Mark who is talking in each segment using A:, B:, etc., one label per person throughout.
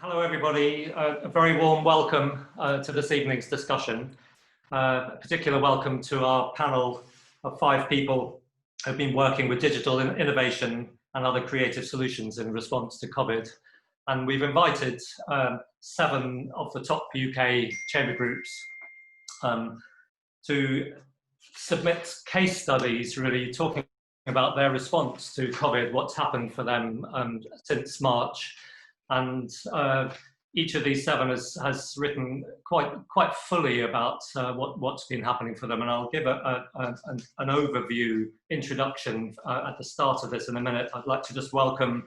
A: Hello, everybody. A very warm welcome to this evening's discussion. A particular welcome to our panel of 5 people who have been working with digital innovation and other creative solutions in response to COVID. And we've invited 7 of the top UK chamber groups to submit case studies, really talking about their response to COVID, what's happened for them since March. And each of these 7 has written quite fully about what's been happening for them. And I'll give an overview introduction at the start of this in a minute. I'd like to just welcome,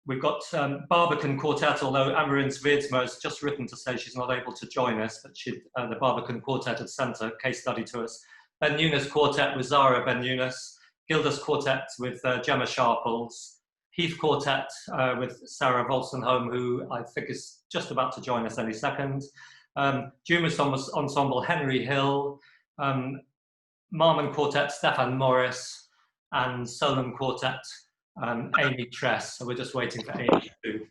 A: we've got Barbican Quartet, although Anne-Marie Sviedzma has just written to say she's not able to join us, but the Barbican Quartet have sent a case study to us. Ben Nunes Quartet with Zara Ben Nunes, Gildas Quartet with Gemma Sharples, Heath Quartet with Sarah Volsenholm, who I think is just about to join us any second. Dumas Ensemble Henry Hill, Marmon Quartet Stefan Morris, and Solon Quartet Amy Tress. So we're just waiting for Amy to.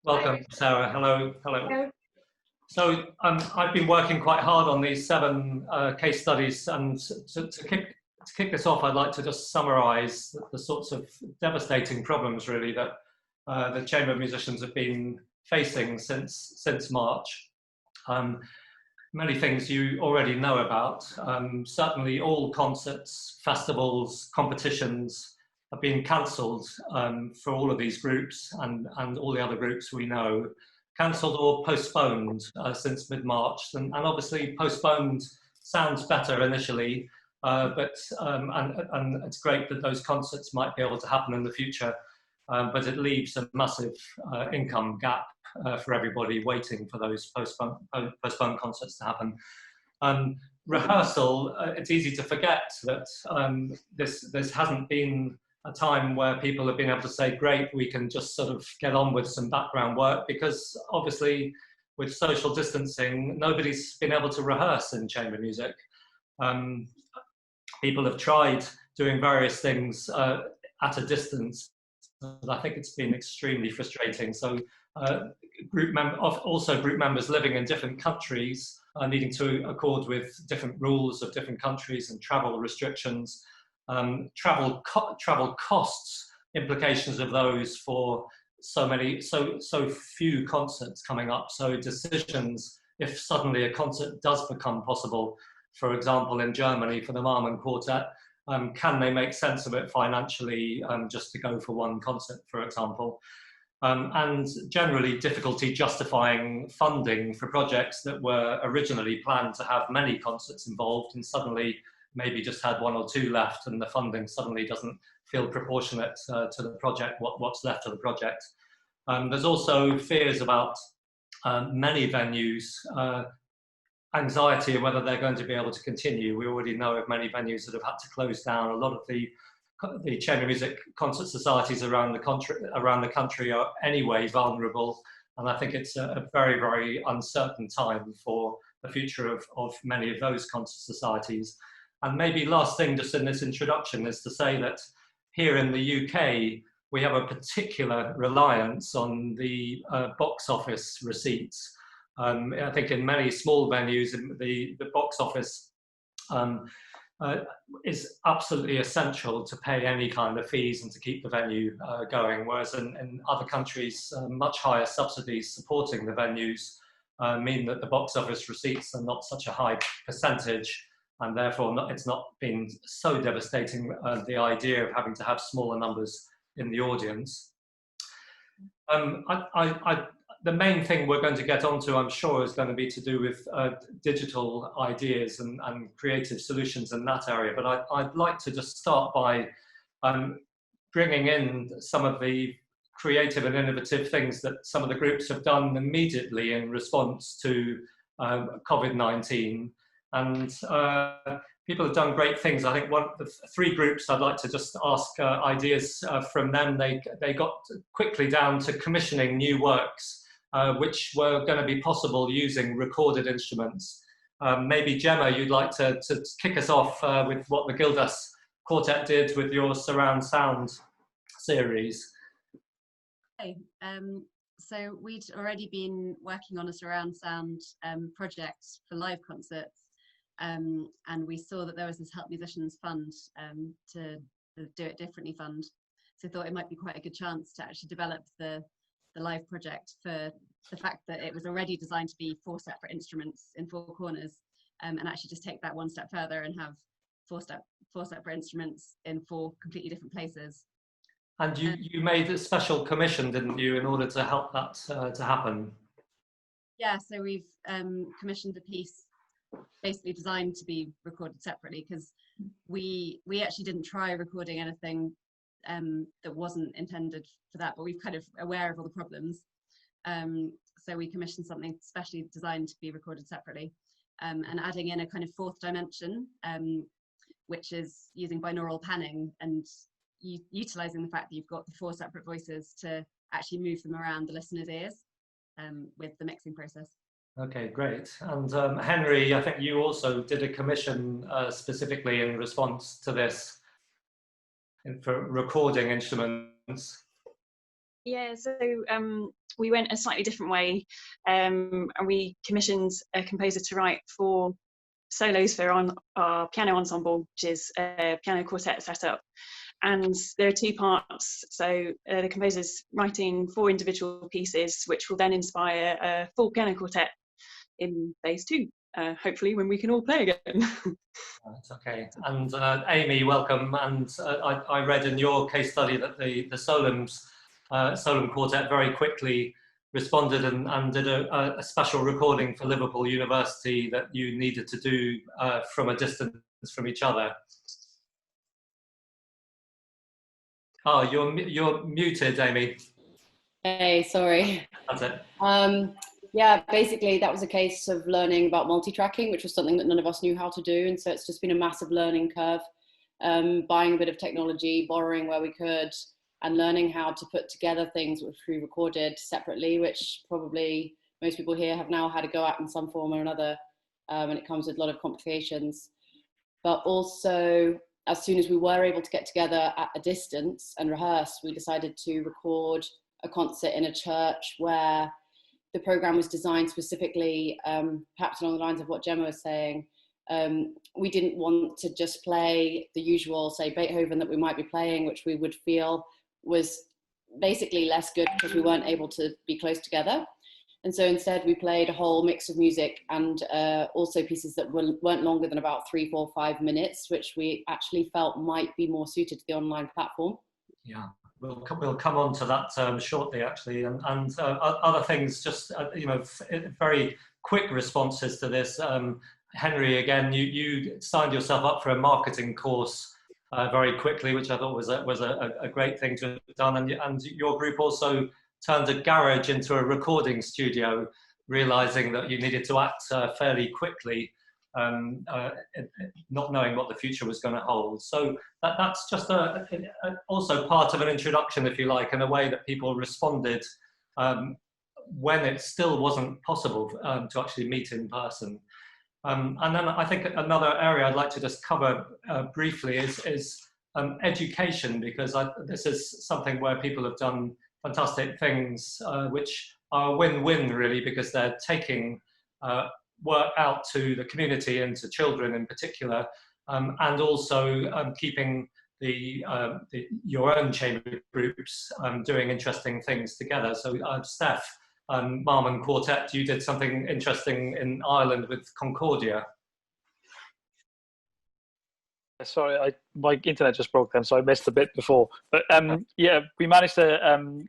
A: Welcome, Sarah. Hello. Hello. So I've been working quite hard on these 7 case studies, and to kick this off, I'd like to just summarise the sorts of devastating problems, really, that the chamber musicians have been facing since March. Many things you already know about. Certainly, all concerts, festivals, competitions have been cancelled for all of these groups and all the other groups we know. Cancelled or postponed since mid-March, and obviously postponed sounds better initially, but it's great that those concerts might be able to happen in the future, but it leaves a massive income gap for everybody waiting for those postponed concerts to happen. Rehearsal, it's easy to forget that this hasn't been a time where people have been able to say, great, we can just sort of get on with some background work, because obviously with social distancing, nobody's been able to rehearse in chamber music. People have tried doing various things at a distance, but I think it's been extremely frustrating. So group members living in different countries are needing to accord with different rules of different countries and travel restrictions. Travel costs, implications of those for so few concerts coming up. So decisions, if suddenly a concert does become possible, for example, in Germany for the Marmon Quartet, can they make sense of it financially just to go for one concert, for example? And generally difficulty justifying funding for projects that were originally planned to have many concerts involved, and suddenly maybe just had 1 or 2 left, and the funding suddenly doesn't feel proportionate to the project, what's left of the project. There's also fears about many venues, anxiety of whether they're going to be able to continue. We already know of many venues that have had to close down. A lot of the chamber music concert societies around the country are anyway vulnerable, and I think it's a very, very uncertain time for the future of many of those concert societies. And maybe last thing just in this introduction is to say that here in the UK, we have a particular reliance on the box office receipts. I think in many small venues, the box office is absolutely essential to pay any kind of fees and to keep the venue going, whereas in other countries, much higher subsidies supporting the venues mean that the box office receipts are not such a high percentage, and therefore it's not been so devastating, the idea of having to have smaller numbers in the audience. The main thing we're going to get onto, I'm sure, is going to be to do with digital ideas and creative solutions in that area. But I'd like to just start by bringing in some of the creative and innovative things that some of the groups have done immediately in response to COVID-19. And people have done great things. I think one of the 3 groups I'd like to just ask ideas from them. They got quickly down to commissioning new works, which were going to be possible using recorded instruments. Maybe Gemma, you'd like to kick us off with what the Gildas quartet did with your surround sound series.
B: Okay. So we'd already been working on a surround sound project for live concerts, and we saw that there was this Help Musicians Fund, to the Do It Differently Fund. So I thought it might be quite a good chance to actually develop the live project for the fact that it was already designed to be 4 separate instruments in 4 corners, and actually just take that one step further and have 4 separate instruments in 4 completely different places.
A: And you made a special commission, didn't you, in order to help that to happen?
B: Yeah, so we've commissioned a piece basically designed to be recorded separately, because we actually didn't try recording anything that wasn't intended for that, but we've kind of aware of all the problems. So we commissioned something specially designed to be recorded separately, and adding in a kind of 4th dimension, which is using binaural panning and utilizing the fact that you've got the 4 separate voices to actually move them around the listener's ears with the mixing process.
A: Okay, great. And Henry, I think you also did a commission specifically in response to this for recording instruments.
C: Yeah, so we went a slightly different way, and we commissioned a composer to write 4 solos for our piano ensemble, which is a piano quartet setup. And there are 2 parts. So the composer's writing 4 individual pieces, which will then inspire a full piano quartet in phase 2, hopefully when we can all play again.
A: Right, okay. And Amy, welcome. And I read in your case study that the Solum Quartet very quickly responded and did a special recording for Liverpool University that you needed to do from a distance from each other. Oh, you're muted, Amy.
D: Hey, sorry.
A: That's it.
D: Yeah, basically that was a case of learning about multi-tracking, which was something that none of us knew how to do. And so it's just been a massive learning curve, buying a bit of technology, borrowing where we could, and learning how to put together things which we recorded separately, which probably most people here have now had to go at in some form or another. And it comes with a lot of complications. But also, as soon as we were able to get together at a distance and rehearse, we decided to record a concert in a church where the program was designed specifically, perhaps along the lines of what Gemma was saying. We didn't want to just play the usual, say, Beethoven that we might be playing, which we would feel was basically less good because we weren't able to be close together. And so instead we played a whole mix of music and also pieces that weren't longer than about 3, 4, 5 minutes, which we actually felt might be more suited to the online platform.
A: Yeah. We'll come on to that shortly, actually, and other things. Just very quick responses to this. Henry, again, you signed yourself up for a marketing course very quickly, which I thought was a great thing to have done. And your group also turned a garage into a recording studio, realizing that you needed to act fairly quickly. Not knowing what the future was going to hold. So that's just also part of an introduction, if you like, in a way that people responded when it still wasn't possible to actually meet in person. And then I think another area I'd like to just cover briefly is education, because this is something where people have done fantastic things, which are win-win really, because they're taking work out to the community and to children in particular, and also keeping your own chamber groups doing interesting things together. So Steph, Marmon Quartet, you did something interesting in Ireland with Concordia.
E: Sorry, my internet just broke then, so I missed a bit before. But yeah, we managed to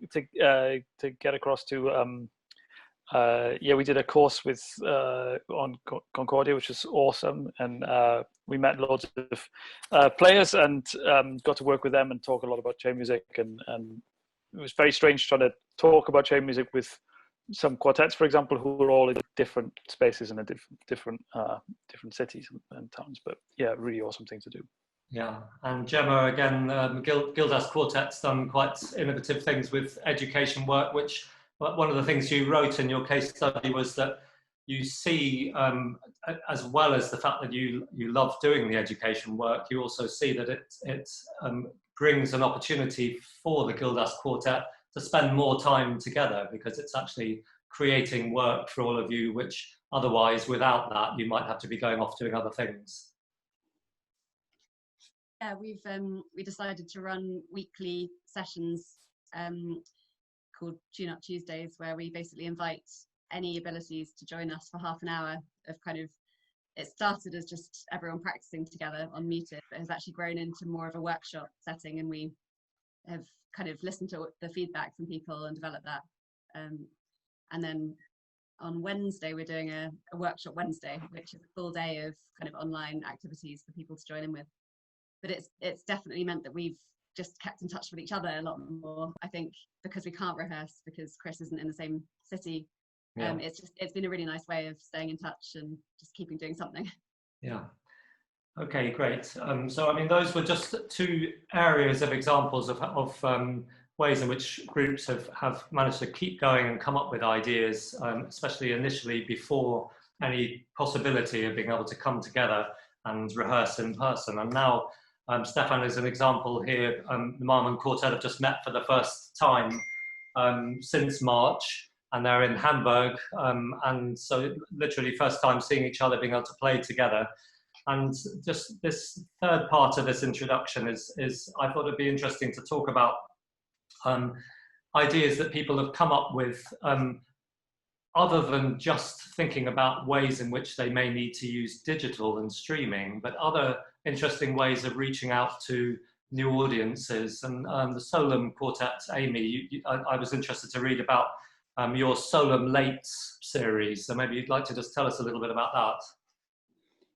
E: get across to yeah, we did a course with on Concordia, which was awesome, and we met loads of players and got to work with them and talk a lot about chamber music, and it was very strange trying to talk about chamber music with some quartets, for example, who were all in different spaces and in different cities and towns. But yeah, really awesome thing to do. Yeah, and Gemma, again, Gildas Quartet's done quite innovative things with education work, which one of the things you wrote in your case study was that
A: you see, as well as the fact that you love doing the education work, you also see that it brings an opportunity for the Gildas Quartet to spend more time together, because it's actually creating work for all of you, which otherwise, without that, you might have to be going off doing other things.
B: Yeah, we decided to run weekly sessions called Tune Up Tuesdays, where we basically invite any abilities to join us for half an hour of it started as just everyone practicing together on Muted, but has actually grown into more of a workshop setting, and we have kind of listened to the feedback from people and developed that. And then on Wednesday, we're doing a workshop Wednesday, which is a full day of kind of online activities for people to join in with. But it's definitely meant that we've just kept in touch with each other a lot more, I think, because we can't rehearse because Chris isn't in the same city.
A: Yeah.
B: It's been a really nice way of staying in touch and just keeping doing something.
A: Yeah. Okay, great. So I mean, those were just two areas of examples of ways in which groups have managed to keep going and come up with ideas, especially initially before any possibility of being able to come together and rehearse in person. And now, Stefan is an example here. The Marmon Quartet have just met for the first time since March, and they're in Hamburg, and so literally first time seeing each other, being able to play together. And just this third part of this introduction is I thought it'd be interesting to talk about ideas that people have come up with, other than just thinking about ways in which they may need to use digital and streaming, but other interesting ways of reaching out to new audiences. And the Solum Quartet, Amy, I was interested to read about your Solum Lates series. So maybe you'd like to just tell us a little bit about that.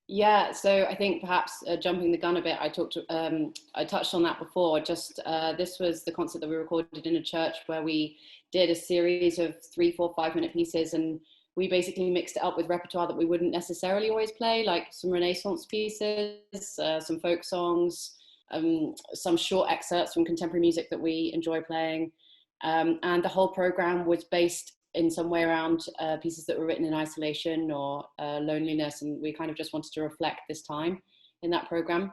D: Yeah, so I think perhaps jumping the gun a bit, I touched on that before. Just this was the concert that we recorded in a church where we did a series of 3, 4, 5-minute pieces, and we basically mixed it up with repertoire that we wouldn't necessarily always play, like some Renaissance pieces, some folk songs, some short excerpts from contemporary music that we enjoy playing, and the whole program was based in some way around pieces that were written in isolation or loneliness, and we kind of just wanted to reflect this time in that program.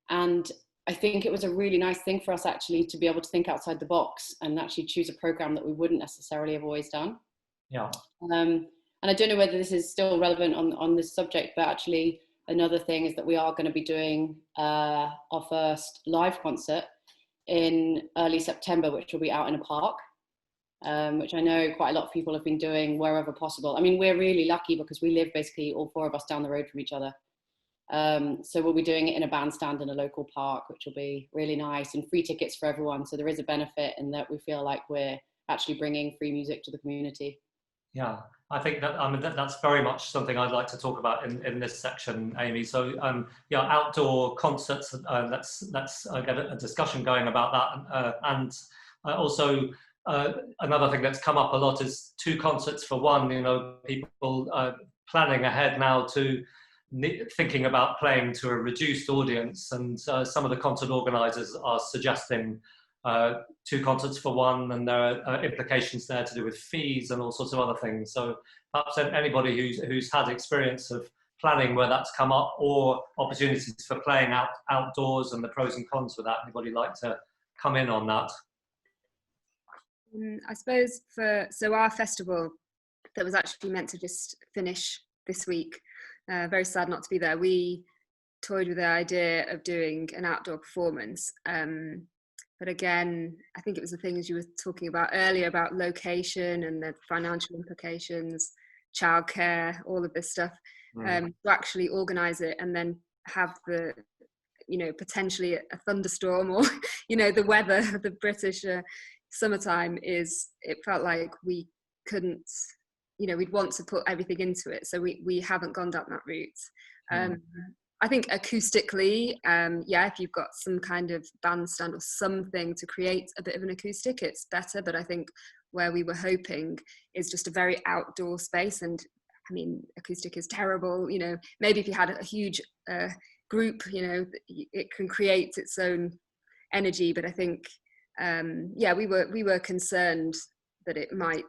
D: And I think it was a really nice thing for us actually to be able to think outside the box and actually choose a program that we wouldn't necessarily have always done.
A: Yeah.
D: And I don't know whether this is still relevant on this subject, but actually another thing is that we are going to be doing our first live concert in early September, which will be out in a park. Which I know quite a lot of people have been doing wherever possible. I mean, we're really lucky because we live basically all 4 of us down the road from each other. So we'll be doing it in a bandstand in a local park, which will be really nice, and free tickets for everyone. So there is a benefit in that we feel like we're actually bringing free music to the community. Yeah,
A: I think that that's very much something I'd like to talk about in this section, Amy. So yeah, outdoor concerts. Let's get a discussion going about that, and also. Another thing that's come up a lot is 2 concerts for 1. You know, people planning ahead now to thinking about playing to a reduced audience, and some of the concert organisers are suggesting 2 concerts for 1, and there are implications there to do with fees and all sorts of other things. So perhaps anybody who's had experience of planning where that's come up, or opportunities for playing outdoors and the pros and cons with that, anybody like to come in on that?
F: I suppose so our festival that was actually meant to just finish this week, very sad not to be there, we toyed with the idea of doing an outdoor performance, but again, I think it was the things you were talking about earlier about location and the financial implications, childcare, all of this stuff, to actually organise it and then have the, you know, potentially a thunderstorm or, you know, the weather of the British summertime it felt like we couldn't, you know, we'd want to put everything into it, so we haven't gone down that route. I think acoustically, yeah, if you've got some kind of bandstand or something to create a bit of an acoustic, it's better, but I think where we were hoping is just a very outdoor space, and I mean, acoustic is terrible, you know, maybe if you had a huge group, you know, it can create its own energy, but I think yeah, we were concerned that it might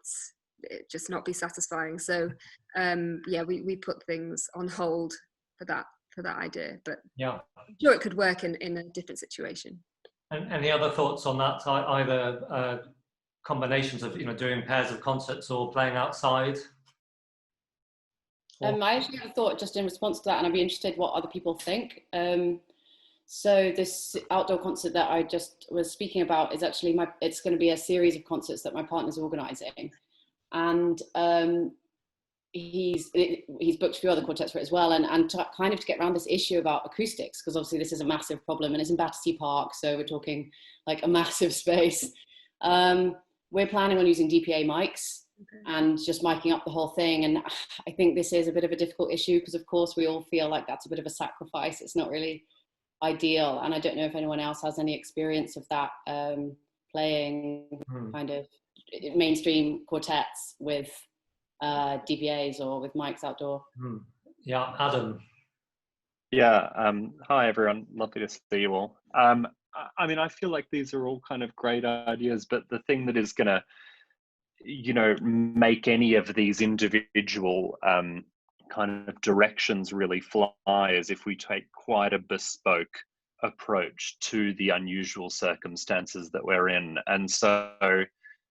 F: it just not be satisfying. So yeah, we put things on hold for that idea, but
A: Yeah.
F: I'm sure it could work in a different situation.
A: And any other thoughts on that? Either combinations of, doing pairs of concerts or playing outside?
D: I actually have a thought just in response to that, and I'd be interested what other people think. So this outdoor concert that I just was speaking about is actually it's going to be a series of concerts that my partner's organising, and he's booked a few other quartets for it as well, and to get around this issue about acoustics, because obviously this is a massive problem, and it's in Battersea Park, so we're talking like a massive space. We're planning on using DPA mics and just miking up the whole thing, and I think this is a bit of a difficult issue because of course we all feel like that's a bit of a sacrifice. It's not really ideal, and I don't know if anyone else has any experience of that, playing kind of mainstream quartets with DPAs or with mics outdoor.
A: Yeah, Adam.
G: Yeah, hi everyone, lovely to see you all. I mean, I feel like these are all kind of great ideas, but the thing that is gonna, make any of these individual kind of directions really fly is if we take quite a bespoke approach to the unusual circumstances that we're in. And so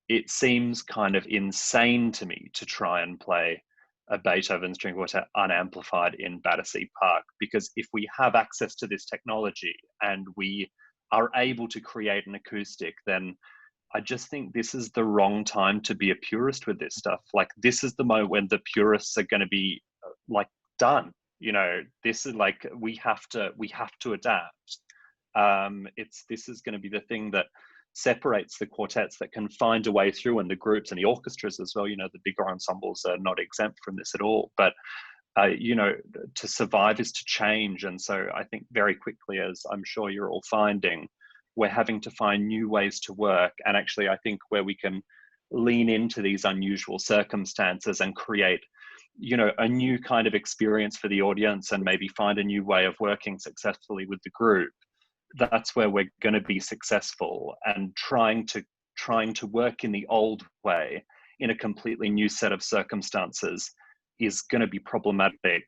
G: it seems kind of insane to me to try and play a Beethoven string quartet unamplified in Battersea Park, because if we have access to this technology and we are able to create an acoustic, then I just think this is the wrong time to be a purist with this stuff. Like, this is the moment when the purists are going to be like done. This is like, we have to adapt. This is going to be the thing that separates the quartets that can find a way through, and the groups and the orchestras as well. The bigger ensembles are not exempt from this at all, but to survive is to change. And so I think very quickly, as I'm sure you're all finding, we're having to find new ways to work. And actually, I think where we can lean into these unusual circumstances and create, a new kind of experience for the audience, and maybe find a new way of working successfully with the group, that's where we're going to be successful. And trying to work in the old way in a completely new set of circumstances is going to be problematic.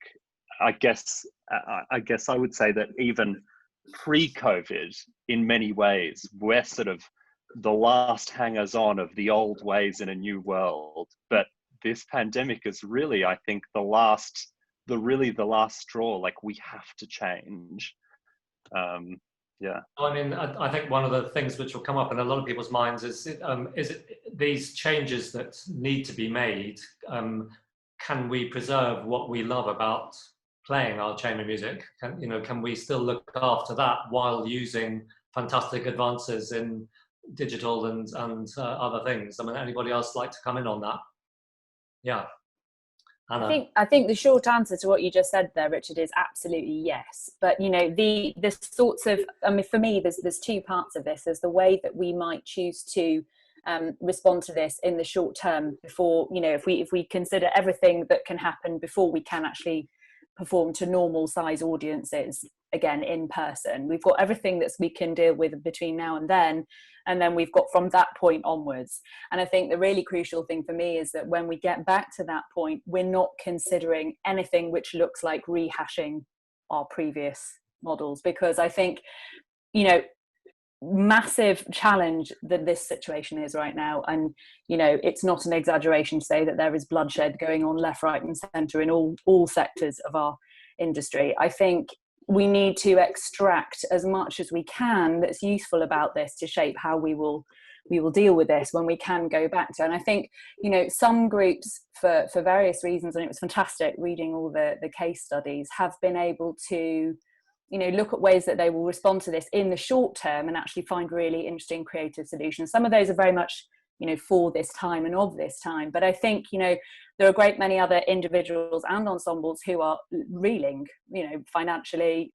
G: I guess I would say that even pre-COVID, in many ways, we're sort of the last hangers-on of the old ways in a new world. But this pandemic is really, I think, the last straw. Like, we have to change. Yeah.
A: I mean, I think one of the things which will come up in a lot of people's minds is these changes that need to be made. Can we preserve what we love about playing our chamber music? Can we still look after that while using fantastic advances in digital and other things? I mean, anybody else like to come in on that? Yeah. Anna.
H: I think the short answer to what you just said there, Richard, is absolutely yes. But the sorts of, I mean, for me, there's two parts of this. There's the way that we might choose to respond to this in the short term before, if we consider everything that can happen before we can actually perform to normal size audiences again in person. We've got everything that we can deal with between now and then we've got from that point onwards. And I think the really crucial thing for me is that when we get back to that point, we're not considering anything which looks like rehashing our previous models, because I think, massive challenge that this situation is right now, and it's not an exaggeration to say that there is bloodshed going on left, right and centre in all sectors of our industry. I think we need to extract as much as we can that's useful about this to shape how we will deal with this when we can go back to. And I think some groups for various reasons, and it was fantastic reading all the case studies, have been able to look at ways that they will respond to this in the short term and actually find really interesting creative solutions. Some of those are very much for this time and of this time, but I think there are a great many other individuals and ensembles who are reeling, financially,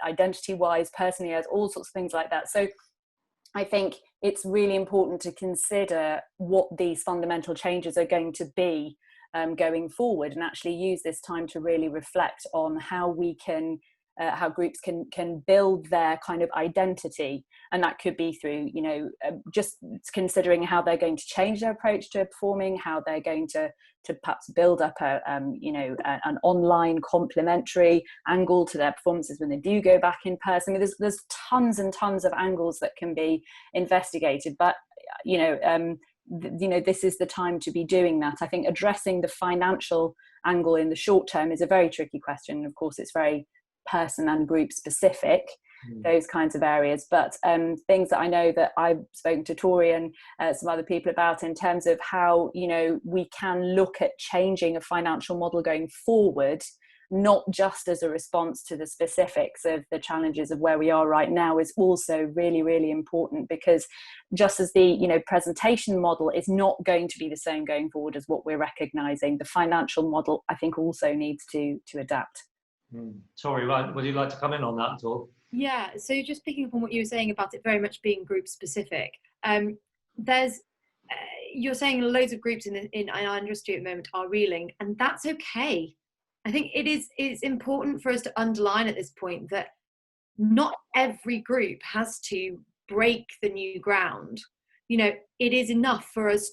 H: identity wise, personally, as all sorts of things like that. So I think it's really important to consider what these fundamental changes are going to be going forward, and actually use this time to really reflect on how we can how groups can build their kind of identity, and that could be through, you know, just considering how they're going to change their approach to performing, how they're going to perhaps build up a you know, an online complementary angle to their performances when they do go back in person. I mean, there's tons and tons of angles that can be investigated, but you know, this is the time to be doing that. I think addressing the financial angle in the short term is a very tricky question. Of course, it's very person and group specific, those kinds of areas, but things that I know that I've spoken to Tori and some other people about in terms of how, you know, we can look at changing a financial model going forward, not just as a response to the specifics of the challenges of where we are right now, is also really, really important, because just as the, you know, presentation model is not going to be the same going forward as what we're recognizing, the financial model, I think, also needs to adapt.
A: Tori, would you like to come in on that at all?
I: Yeah, so just picking up on what you were saying about it very much being group specific, there's you're saying loads of groups in our industry at the moment are reeling, and that's okay. I think it's important for us to underline at this point that not every group has to break the new ground. You know, it is enough for us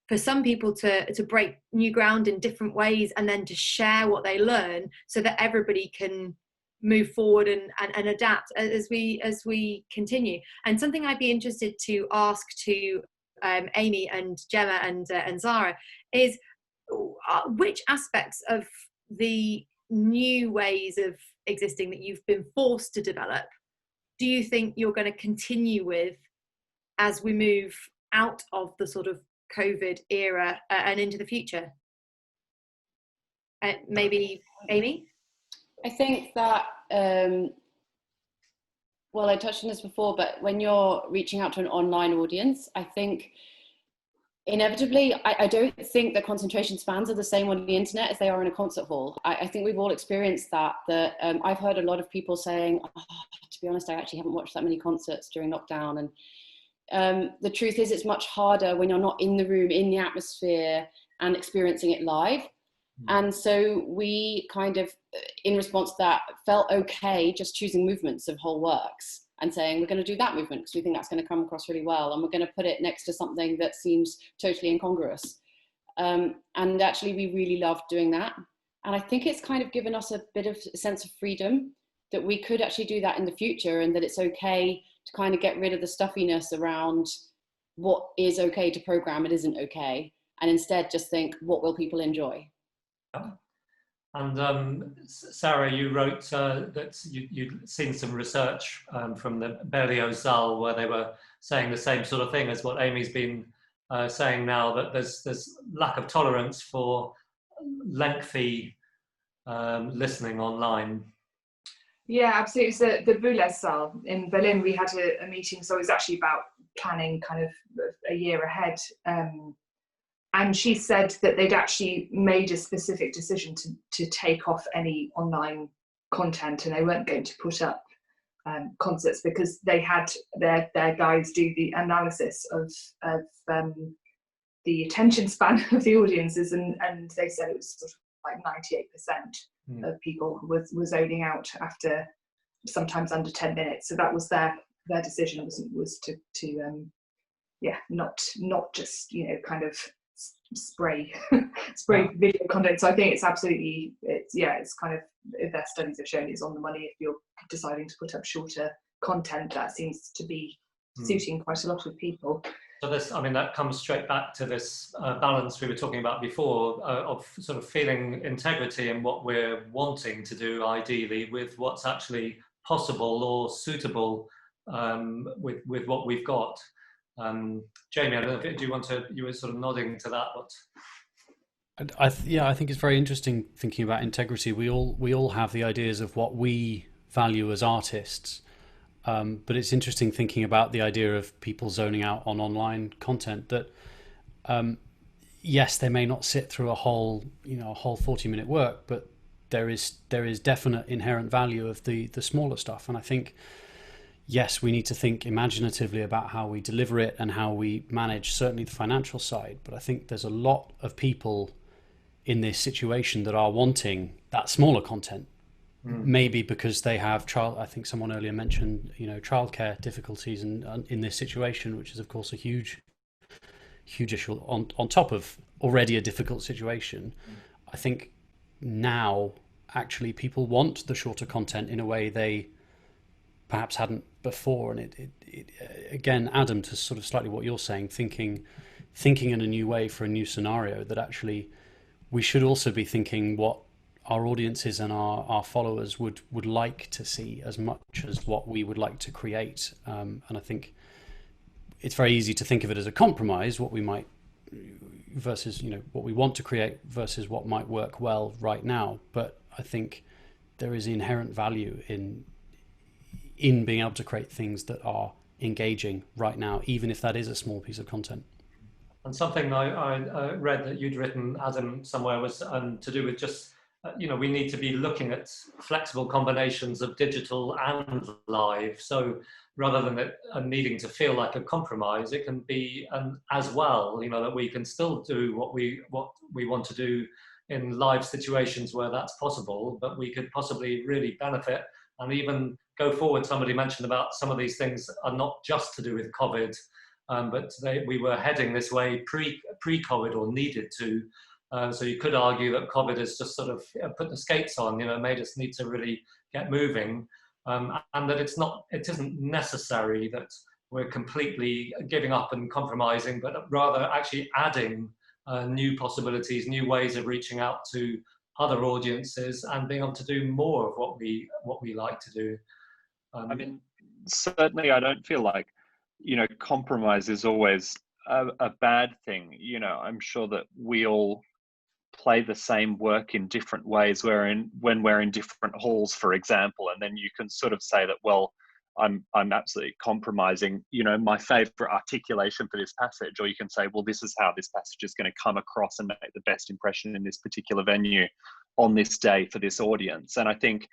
I: for some people to break new ground in different ways, and then to share what they learn so that everybody can move forward and adapt as we continue. And something I'd be interested to ask to Amy and Gemma and Zara is, which aspects of the new ways of existing that you've been forced to develop do you think you're going to continue with as we move out of the sort of COVID era and into the future? Maybe Amy?
D: I think that, well, I touched on this before, but when you're reaching out to an online audience, I think inevitably, I don't think the concentration spans are the same on the internet as they are in a concert hall. I think we've all experienced that I've heard a lot of people saying, to be honest, I actually haven't watched that many concerts during lockdown. And the truth is, it's much harder when you're not in the room, in the atmosphere, and experiencing it live. And so we kind of, in response to that, felt okay just choosing movements of whole works and saying, we're going to do that movement because we think that's going to come across really well, and we're going to put it next to something that seems totally incongruous. And actually, we really loved doing that. And I think it's kind of given us a bit of a sense of freedom that we could actually do that in the future, and that it's okay to kind of get rid of the stuffiness around what is okay to program, it isn't okay, and instead just think, what will people enjoy?
A: And Sarah, you wrote that you'd seen some research from the Berlioz Saal where they were saying the same sort of thing as what Amy's been saying now, that there's lack of tolerance for lengthy listening online.
J: Yeah, absolutely. So the Boulez Saal in Berlin, we had a meeting, so it was actually about planning kind of a year ahead. And she said that they'd actually made a specific decision to take off any online content, and they weren't going to put up concerts because they had their guides do the analysis of the attention span of the audiences, and they said it was sort of like 98% of people was zoning out after sometimes under 10 minutes. So that was their decision, was to not just, you know, kind of spray video content. So I think it's absolutely, it's kind of, if their studies have shown, it's on the money. If you're deciding to put up shorter content, that seems to be suiting quite a lot of people.
A: So this, I mean, that comes straight back to this balance we were talking about before, of sort of feeling integrity in what we're wanting to do, ideally, with what's actually possible or suitable with what we've got. Jamie, I don't know, do you want to, you were sort of nodding to that.
K: I think it's very interesting thinking about integrity. We all have the ideas of what we value as artists, but it's interesting thinking about the idea of people zoning out on online content that, yes, they may not sit through a whole 40-minute work, but there is definite inherent value of the smaller stuff. And I think, yes, we need to think imaginatively about how we deliver it and how we manage certainly the financial side. But I think there's a lot of people in this situation that are wanting that smaller content, maybe because they have I think someone earlier mentioned, childcare difficulties and in this situation, which is of course a huge issue on top of already a difficult situation. I think now actually people want the shorter content in a way they perhaps hadn't before. And it again, Adam, to sort of slightly what you're saying, thinking in a new way for a new scenario, that actually we should also be thinking what our audiences and our followers would like to see as much as what we would like to create. And I think it's very easy to think of it as a compromise, what we might versus what we want to create versus what might work well right now. But I think there is inherent value in being able to create things that are engaging right now, even if that is a small piece of content.
A: And something I read that you'd written, Adam, somewhere was to do with just, we need to be looking at flexible combinations of digital and live. So rather than it needing to feel like a compromise, it can be as well, that we can still do what we want to do in live situations where that's possible, but we could possibly really benefit and even go forward. Somebody mentioned about some of these things are not just to do with COVID, but we were heading this way pre-COVID or needed to. So you could argue that COVID has just sort of put the skates on, made us need to really get moving, and that it isn't necessary that we're completely giving up and compromising, but rather actually adding new possibilities, new ways of reaching out to other audiences and being able to do more of what we like to do.
G: I mean, certainly I don't feel like, compromise is always a bad thing. I'm sure that we all play the same work in different ways when we're in different halls, for example, and then you can sort of say that, well, I'm absolutely compromising, my favorite articulation for this passage, or you can say, well, this is how this passage is going to come across and make the best impression in this particular venue on this day for this audience. And I think,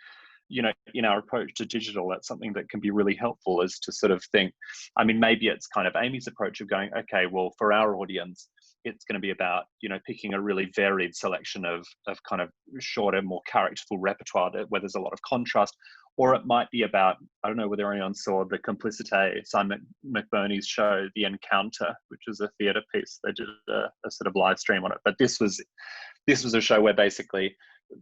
G: in our approach to digital, that's something that can be really helpful, is to sort of think, I mean, maybe it's kind of Amy's approach of going, okay, well, for our audience, it's going to be about, picking a really varied selection of kind of shorter, more characterful repertoire where there's a lot of contrast. Or it might be about, I don't know whether anyone saw the Complicité, Simon McBurney's show, The Encounter, which is a theatre piece. They did a sort of live stream on it. But this was a show where basically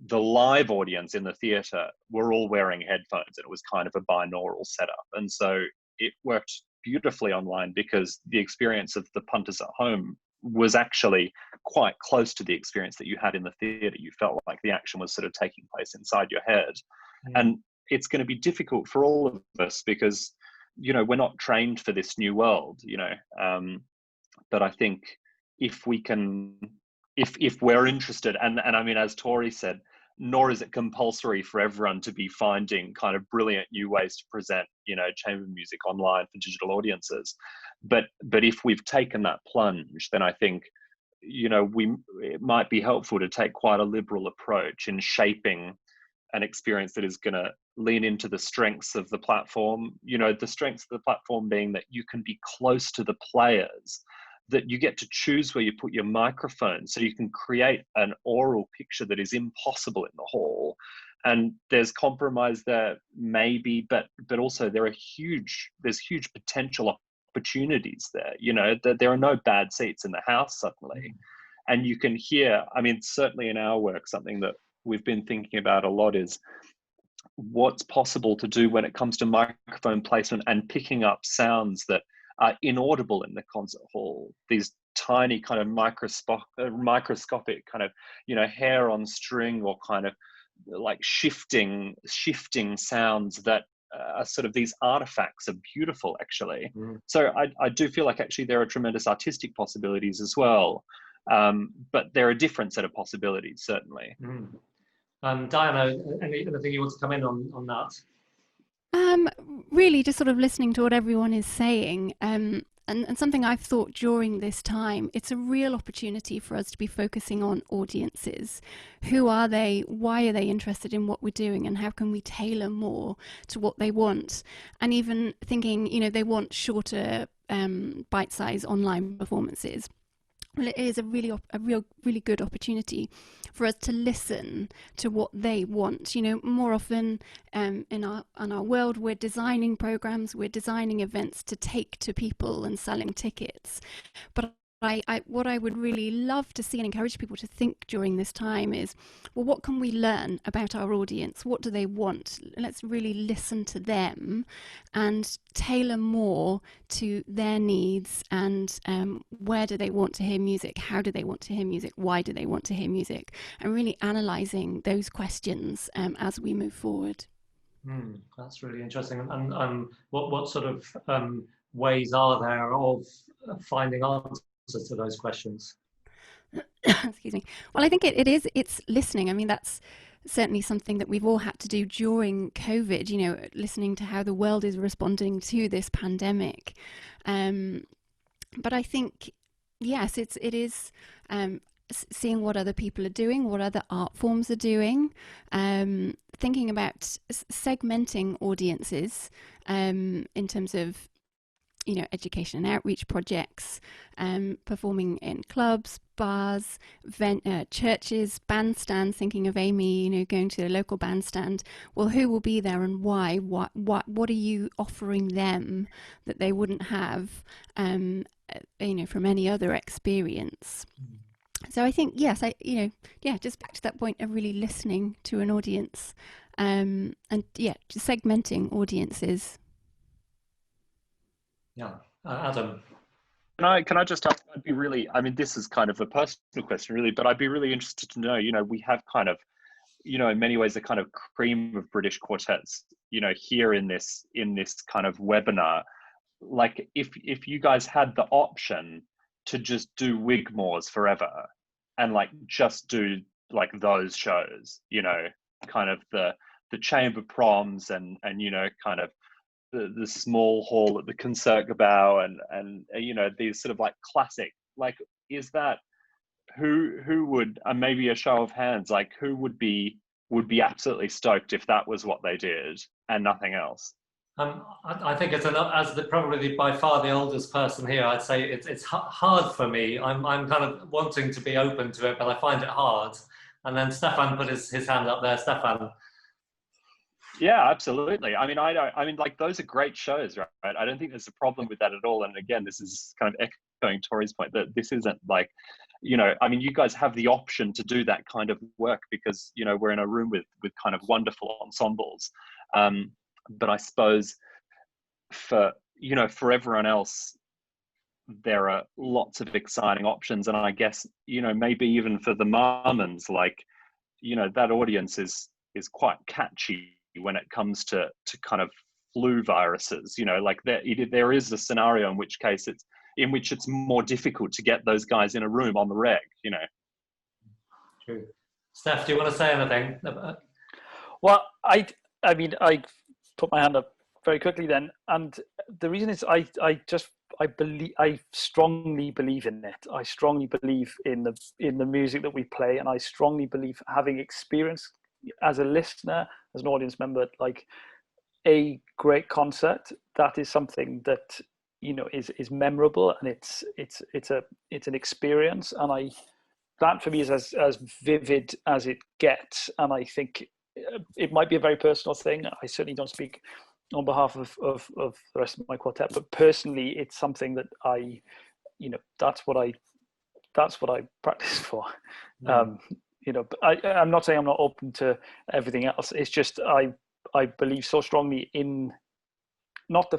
G: the live audience in the theatre were all wearing headphones, and it was kind of a binaural setup. And so it worked beautifully online because the experience of the punters at home was actually quite close to the experience that you had in the theatre. You felt like the action was sort of taking place inside your head. And it's going to be difficult for all of us because, we're not trained for this new world, but I think if we can, if we're interested, and I mean, as Tori said, nor is it compulsory for everyone to be finding kind of brilliant new ways to present, chamber music online for digital audiences. But if we've taken that plunge, then I think, it might be helpful to take quite a liberal approach in shaping an experience that is going to lean into the strengths of the platform, the strengths of the platform being that you can be close to the players, that you get to choose where you put your microphone, so you can create an oral picture that is impossible in the hall. And there's compromise there, maybe, but also there's huge potential opportunities there. There are no bad seats in the house suddenly. And you can hear, I mean, certainly in our work, something that we've been thinking about a lot is what's possible to do when it comes to microphone placement and picking up sounds that are inaudible in the concert hall. These tiny kind of microscopic kind of, hair on string, or kind of like shifting sounds that are sort of these artifacts are beautiful, actually. So I do feel like actually there are tremendous artistic possibilities as well. But there are a different set of possibilities, certainly.
A: Diana, anything you want to come in on that?
L: Really just sort of listening to what everyone is saying, and something I've thought during this time, it's a real opportunity for us to be focusing on audiences. Who are they? Why are they interested in what we're doing? And how can we tailor more to what they want? And even thinking, they want shorter bite-size online performances. Well, it is a really good opportunity for us to listen to what they want. You know, more often in our world, we're designing programs, we're designing events to take to people and selling tickets. But what I would really love to see and encourage people to think during this time is, well, what can we learn about our audience? What do they want? Let's really listen to them and tailor more to their needs and where do they want to hear music? How do they want to hear music? Why do they want to hear music? And really analysing those questions as we move forward.
A: That's really interesting. And what sort of ways are there of finding answers to those questions?
L: Excuse me. Well, I think it's listening. I mean, that's certainly something that we've all had to do during COVID, you know, listening to how the world is responding to this pandemic. But I think, yes, it is seeing what other people are doing, what other art forms are doing, thinking about segmenting audiences in terms of, you know, education and outreach projects, performing in clubs, bars, churches, bandstands, thinking of Amy, you know, going to a local bandstand. Well, who will be there and why? What are you offering them that they wouldn't have, you know, from any other experience? So I think, yes, just back to that point of really listening to an audience, and just segmenting audiences.
A: Yeah, Adam.
G: Can I just ask, I'd be really, I mean, this is kind of a personal question really, but I'd be really interested to know, you know, we have kind of, you know, in many ways a kind of cream of British quartets, you know, here in this kind of webinar. Like if you guys had the option to just do Wigmore's forever and like just do like those shows, you know, kind of the chamber proms and you know, kind of the small hall at the Concertgebouw and you know, these sort of like classic, like, is that who would, maybe a show of hands, like who would be absolutely stoked if that was what they did and nothing else?
A: I think as probably by far the oldest person here, I'd say it's hard for me. I'm kind of wanting to be open to it, but I find it hard. And then Stefan put his hand up there. Stefan.
G: Yeah, absolutely. I mean, like those are great shows, right? I don't think there's a problem with that at all. And again, this is kind of echoing Tori's point that this isn't like, you know, I mean, you guys have the option to do that kind of work because, you know, we're in a room with kind of wonderful ensembles. But I suppose for everyone else, there are lots of exciting options. And I guess, you know, maybe even for the Marmons, like, you know, that audience is quite catchy when it comes to kind of flu viruses, you know, like there is a scenario in which it's more difficult to get those guys in a room on the reg, you know.
A: True. Steph, do you want to say anything?
E: Well, I mean, I put my hand up very quickly then, and the reason is I strongly believe in it. I strongly believe in the music that we play, and I strongly believe, having experience as a listener, as an audience member, like a great concert, that is something that, you know, is memorable, and it's an experience, and that for me is as vivid as it gets. And I think it might be a very personal thing. I certainly don't speak on behalf of the rest of my quartet, but personally, it's something that that's what I practice for. You know, but I'm not saying I'm not open to everything else. It's just I believe so strongly in not the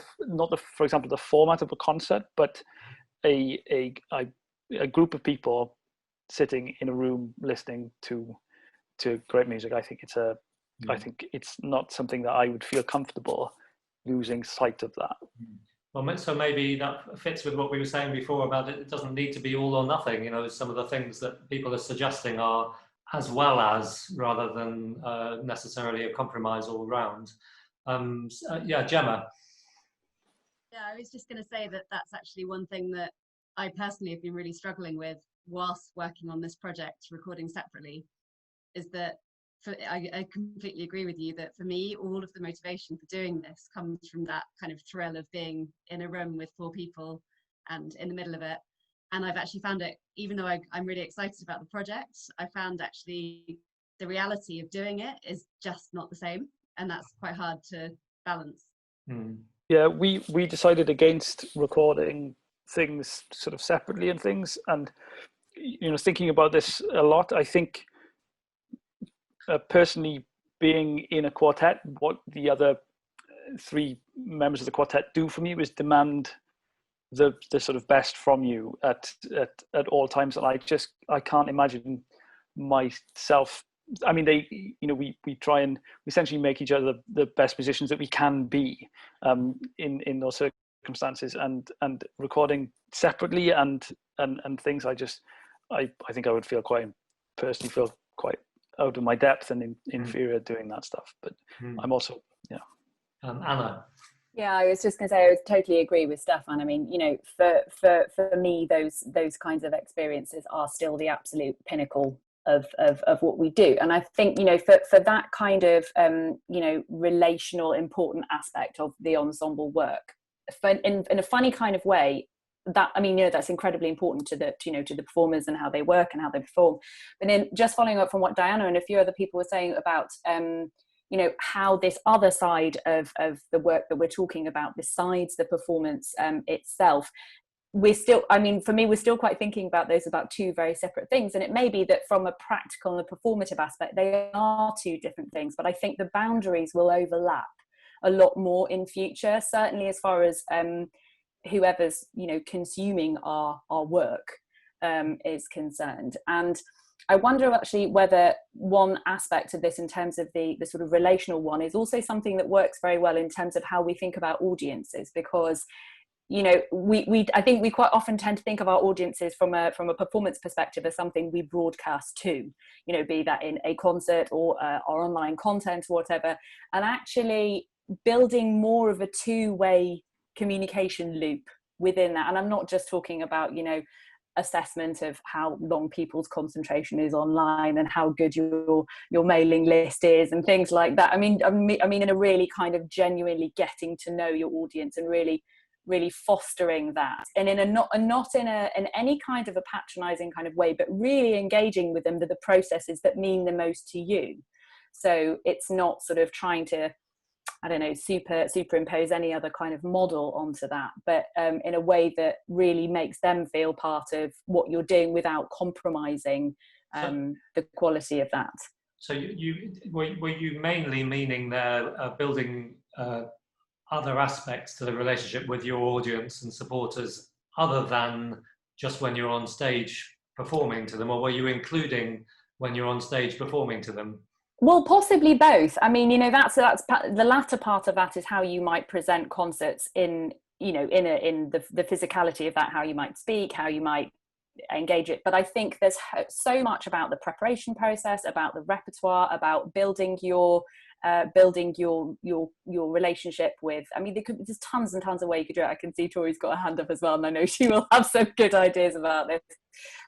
E: for example the format of a concert, but a group of people sitting in a room listening to great music. I think it's not something that I would feel comfortable losing sight of that.
A: Well, so maybe that fits with what we were saying before about it doesn't need to be all or nothing. You know, some of the things that people are suggesting are as well as, rather than necessarily a compromise all round. Yeah, Gemma.
B: Yeah, I was just going to say that that's actually one thing that I personally have been really struggling with whilst working on this project, recording separately, is that I completely agree with you that for me, all of the motivation for doing this comes from that kind of thrill of being in a room with 4 people and in the middle of it. And I've actually found it, even though I'm really excited about the project, I found actually the reality of doing it is just not the same. And that's quite hard to balance.
E: Yeah, we decided against recording things sort of separately and things. And, you know, thinking about this a lot, I think personally being in a quartet, what the other three members of the quartet do for me is demand the sort of best from you at all times. And I can't imagine myself, I mean, we try and essentially make each other the best musicians that we can be in those circumstances, and recording separately and things, I think I would personally feel quite out of my depth and inferior doing that stuff. But I'm also,
A: Anna.
H: Yeah, I was just going to say, I would totally agree with Stefan. I mean, you know, for me, those kinds of experiences are still the absolute pinnacle of what we do. And I think, you know, for that kind of, you know, relational important aspect of the ensemble work, in a funny kind of way, that, I mean, you know, that's incredibly important to the performers and how they work and how they perform. But then just following up from what Diana and a few other people were saying about, you know, how this other side of the work that we're talking about, besides the performance itself, we're still, I mean, for me, we're still quite thinking about those about two very separate things. And it may be that from a practical and a performative aspect, they are two different things, but I think the boundaries will overlap a lot more in future, certainly as far as whoever's, you know, consuming our work is concerned. And I wonder actually whether one aspect of this, in terms of the sort of relational one, is also something that works very well in terms of how we think about audiences, because, you know, I think we quite often tend to think of our audiences from a performance perspective as something we broadcast to, you know, be that in a concert or our online content or whatever, and actually building more of a two-way communication loop within that. And I'm not just talking about, you know, assessment of how long people's concentration is online and how good your mailing list is and things like that. I mean in a really kind of genuinely getting to know your audience and really fostering that, and not in any kind of a patronizing kind of way, but really engaging with them with the processes that mean the most to you. So it's not sort of trying to, I don't know, superimpose any other kind of model onto that, but in a way that really makes them feel part of what you're doing without compromising the quality of that.
A: So were you mainly meaning there building other aspects to the relationship with your audience and supporters other than just when you're on stage performing to them, or were you including when you're on stage performing to them?
H: Well, possibly both. I mean, you know, that's the latter part of that is how you might present concerts in, you know, in the physicality of that, how you might speak, how you might engage it. But I think there's so much about the preparation process, about the repertoire, about building your relationship with, I mean, there's tons and tons of ways you could do it. I can see Tori's got a hand up as well, and I know she will have some good ideas about this.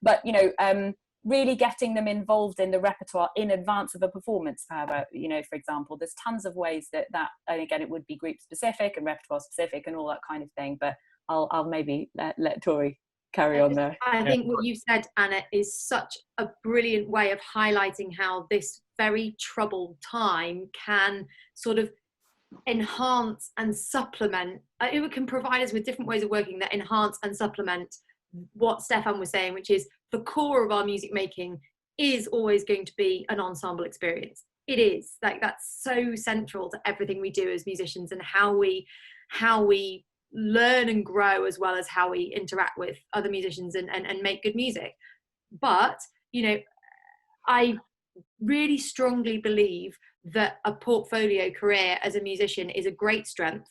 H: But, you know, really getting them involved in the repertoire in advance of a performance. However, you know, for example, there's tons of ways that, and again, it would be group specific and repertoire specific and all that kind of thing. But I'll maybe let Tori carry on there.
I: I think what you said, Anna, is such a brilliant way of highlighting how this very troubled time can sort of enhance and supplement. It can provide us with different ways of working that enhance and supplement what Stefan was saying, which is the core of our music making is always going to be an ensemble experience. It is, like, that's so central to everything we do as musicians, and how we learn and grow, as well as how we interact with other musicians and make good music. But, you know, I really strongly believe that a portfolio career as a musician is a great strength.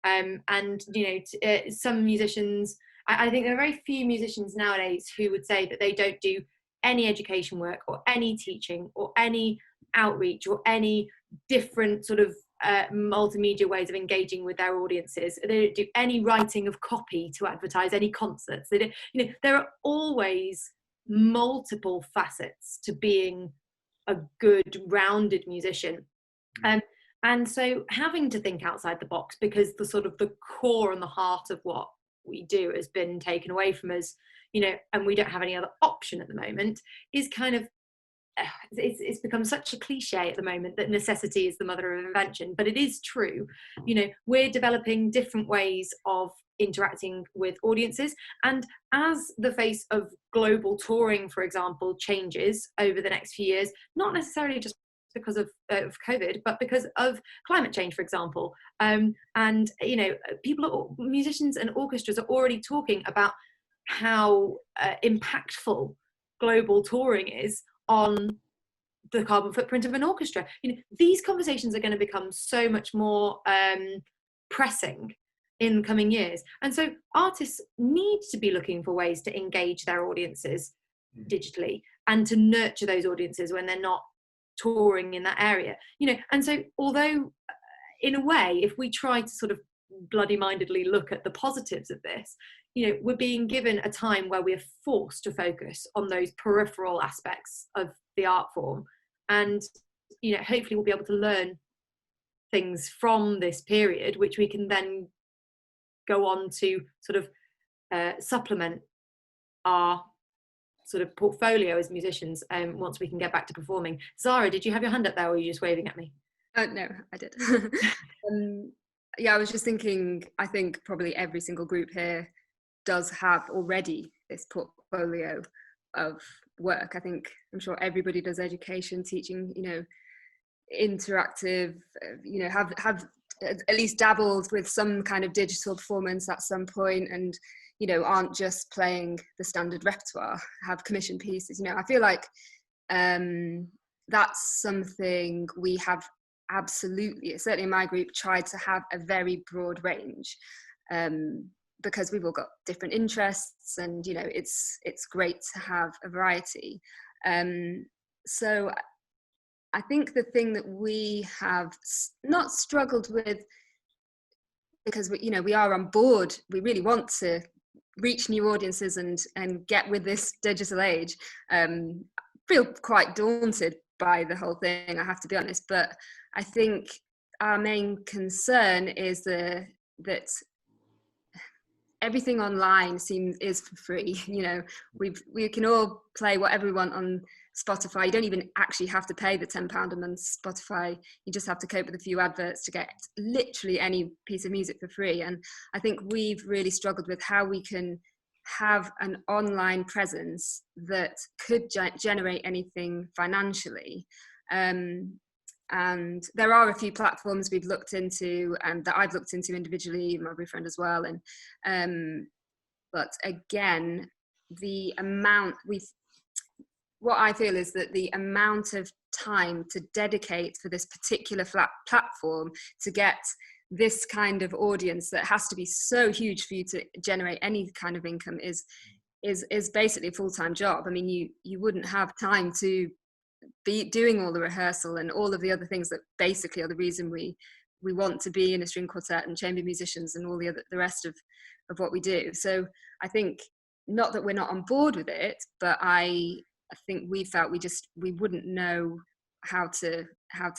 I: And, you know, some musicians, I think there are very few musicians nowadays who would say that they don't do any education work or any teaching or any outreach or any different sort of multimedia ways of engaging with their audiences. They don't do any writing of copy to advertise any concerts. They don't, you know, there are always multiple facets to being a good, rounded musician. And so having to think outside the box, because the sort of the core and the heart of what we do has been taken away from us, you know, and we don't have any other option at the moment, is kind of, it's become such a cliche at the moment that necessity is the mother of invention, but it is true. You know, we're developing different ways of interacting with audiences, and as the face of global touring, for example, changes over the next few years, not necessarily just because of COVID, but because of climate change, for example, and you know, musicians and orchestras are already talking about how impactful global touring is on the carbon footprint of an orchestra. You know, these conversations are going to become so much more pressing in coming years, and so artists need to be looking for ways to engage their audiences digitally and to nurture those audiences when they're not touring in that area. You know, and so although in a way, if we try to sort of bloody-mindedly look at the positives of this, you know, we're being given a time where we're forced to focus on those peripheral aspects of the art form, and you know, hopefully we'll be able to learn things from this period which we can then go on to sort of supplement our sort of portfolio as musicians once we can get back to performing. Zara, did you have your hand up there, or were you just waving at me?
F: No, I did. Yeah, I was just thinking, I think probably every single group here does have already this portfolio of work. I'm sure everybody does education, teaching, you know, interactive, you know, have at least dabbled with some kind of digital performance at some point, and you know, aren't just playing the standard repertoire, have commissioned pieces. You know, I feel like that's something we have absolutely, certainly in my group, tried to have a very broad range, because we've all got different interests, and you know, it's great to have a variety. So I think the thing that we have not struggled with, because we, you know, we are on board, we really want to reach new audiences and get with this digital age, feel quite daunted by the whole thing, I have to be honest. But I think our main concern is that everything online is for free. You know, we can all play whatever we want on Spotify. You don't even actually have to pay the £10 a month Spotify. You just have to cope with a few adverts to get literally any piece of music for free. And I think we've really struggled with how we can have an online presence that could generate anything financially. And there are a few platforms we've looked into, and that I've looked into individually, my boyfriend as well. And but again, what I feel is that the amount of time to dedicate for this particular platform to get this kind of audience that has to be so huge for you to generate any kind of income is basically a full-time job. I mean, you wouldn't have time to be doing all the rehearsal and all of the other things that basically are the reason we want to be in a string quartet and chamber musicians and all the rest of what we do. So I think, not that we're not on board with it, but I think we felt we wouldn't know how to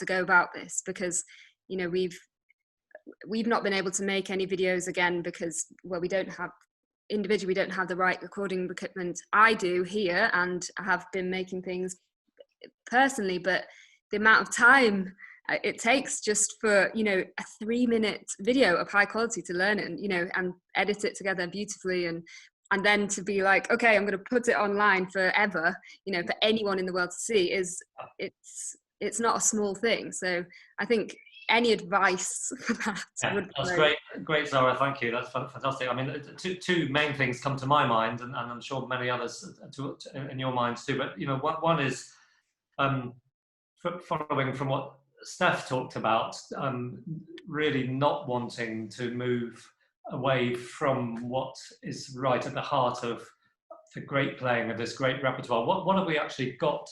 F: go about this, because you know, we've not been able to make any videos again because, well, we don't have the right recording equipment. I do here, and I have been making things personally, but the amount of time it takes just for, you know, a 3-minute video of high quality to learn it, and you know, and edit it together beautifully, and then to be like, okay, I'm going to put it online forever, you know, for anyone in the world to see, it's not a small thing. So I think any advice for that would be
A: that's great, Zara, thank you. That's fantastic. I mean, two main things come to my mind, and I'm sure many others in your minds too. But you know, one is following from what Steph talked about, really not wanting to move away from what is right at the heart of the great playing of this great repertoire. What have we actually got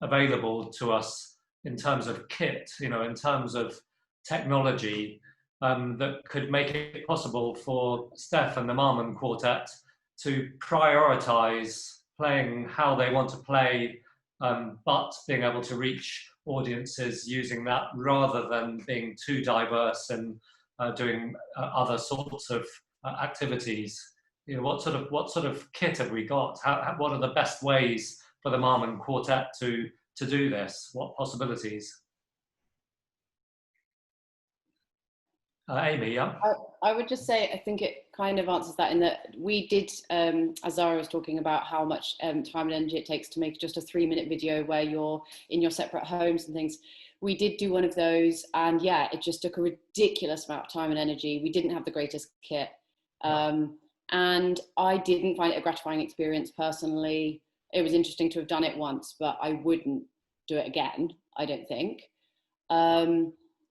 A: available to us in terms of kit, you know, in terms of technology, that could make it possible for Steph and the Marmon Quartet to prioritize playing how they want to play, but being able to reach audiences using that, rather than being too diverse and doing other sorts of activities. You know, what sort of kit have we got? What are the best ways for the Marmon Quartet to do this? What possibilities? Amy, yeah.
D: I would just say, I think it kind of answers that in that we did, as Zara was talking about how much time and energy it takes to make just a 3-minute video where you're in your separate homes and things. We did do one of those, and yeah, it just took a ridiculous amount of time and energy. We didn't have the greatest kit. And I didn't find it a gratifying experience personally. It was interesting to have done it once, but I wouldn't do it again, I don't think.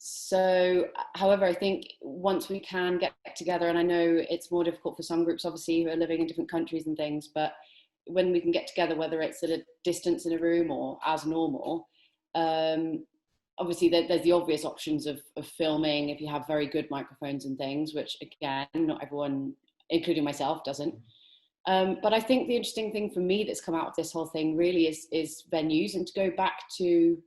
D: So, however, I think once we can get together, and I know it's more difficult for some groups, obviously, who are living in different countries and things, but when we can get together, whether it's at a distance in a room or as normal, obviously there's the obvious options of filming if you have very good microphones and things, which again, not everyone, including myself, doesn't. But I think the interesting thing for me that's come out of this whole thing really is venues, and to go back to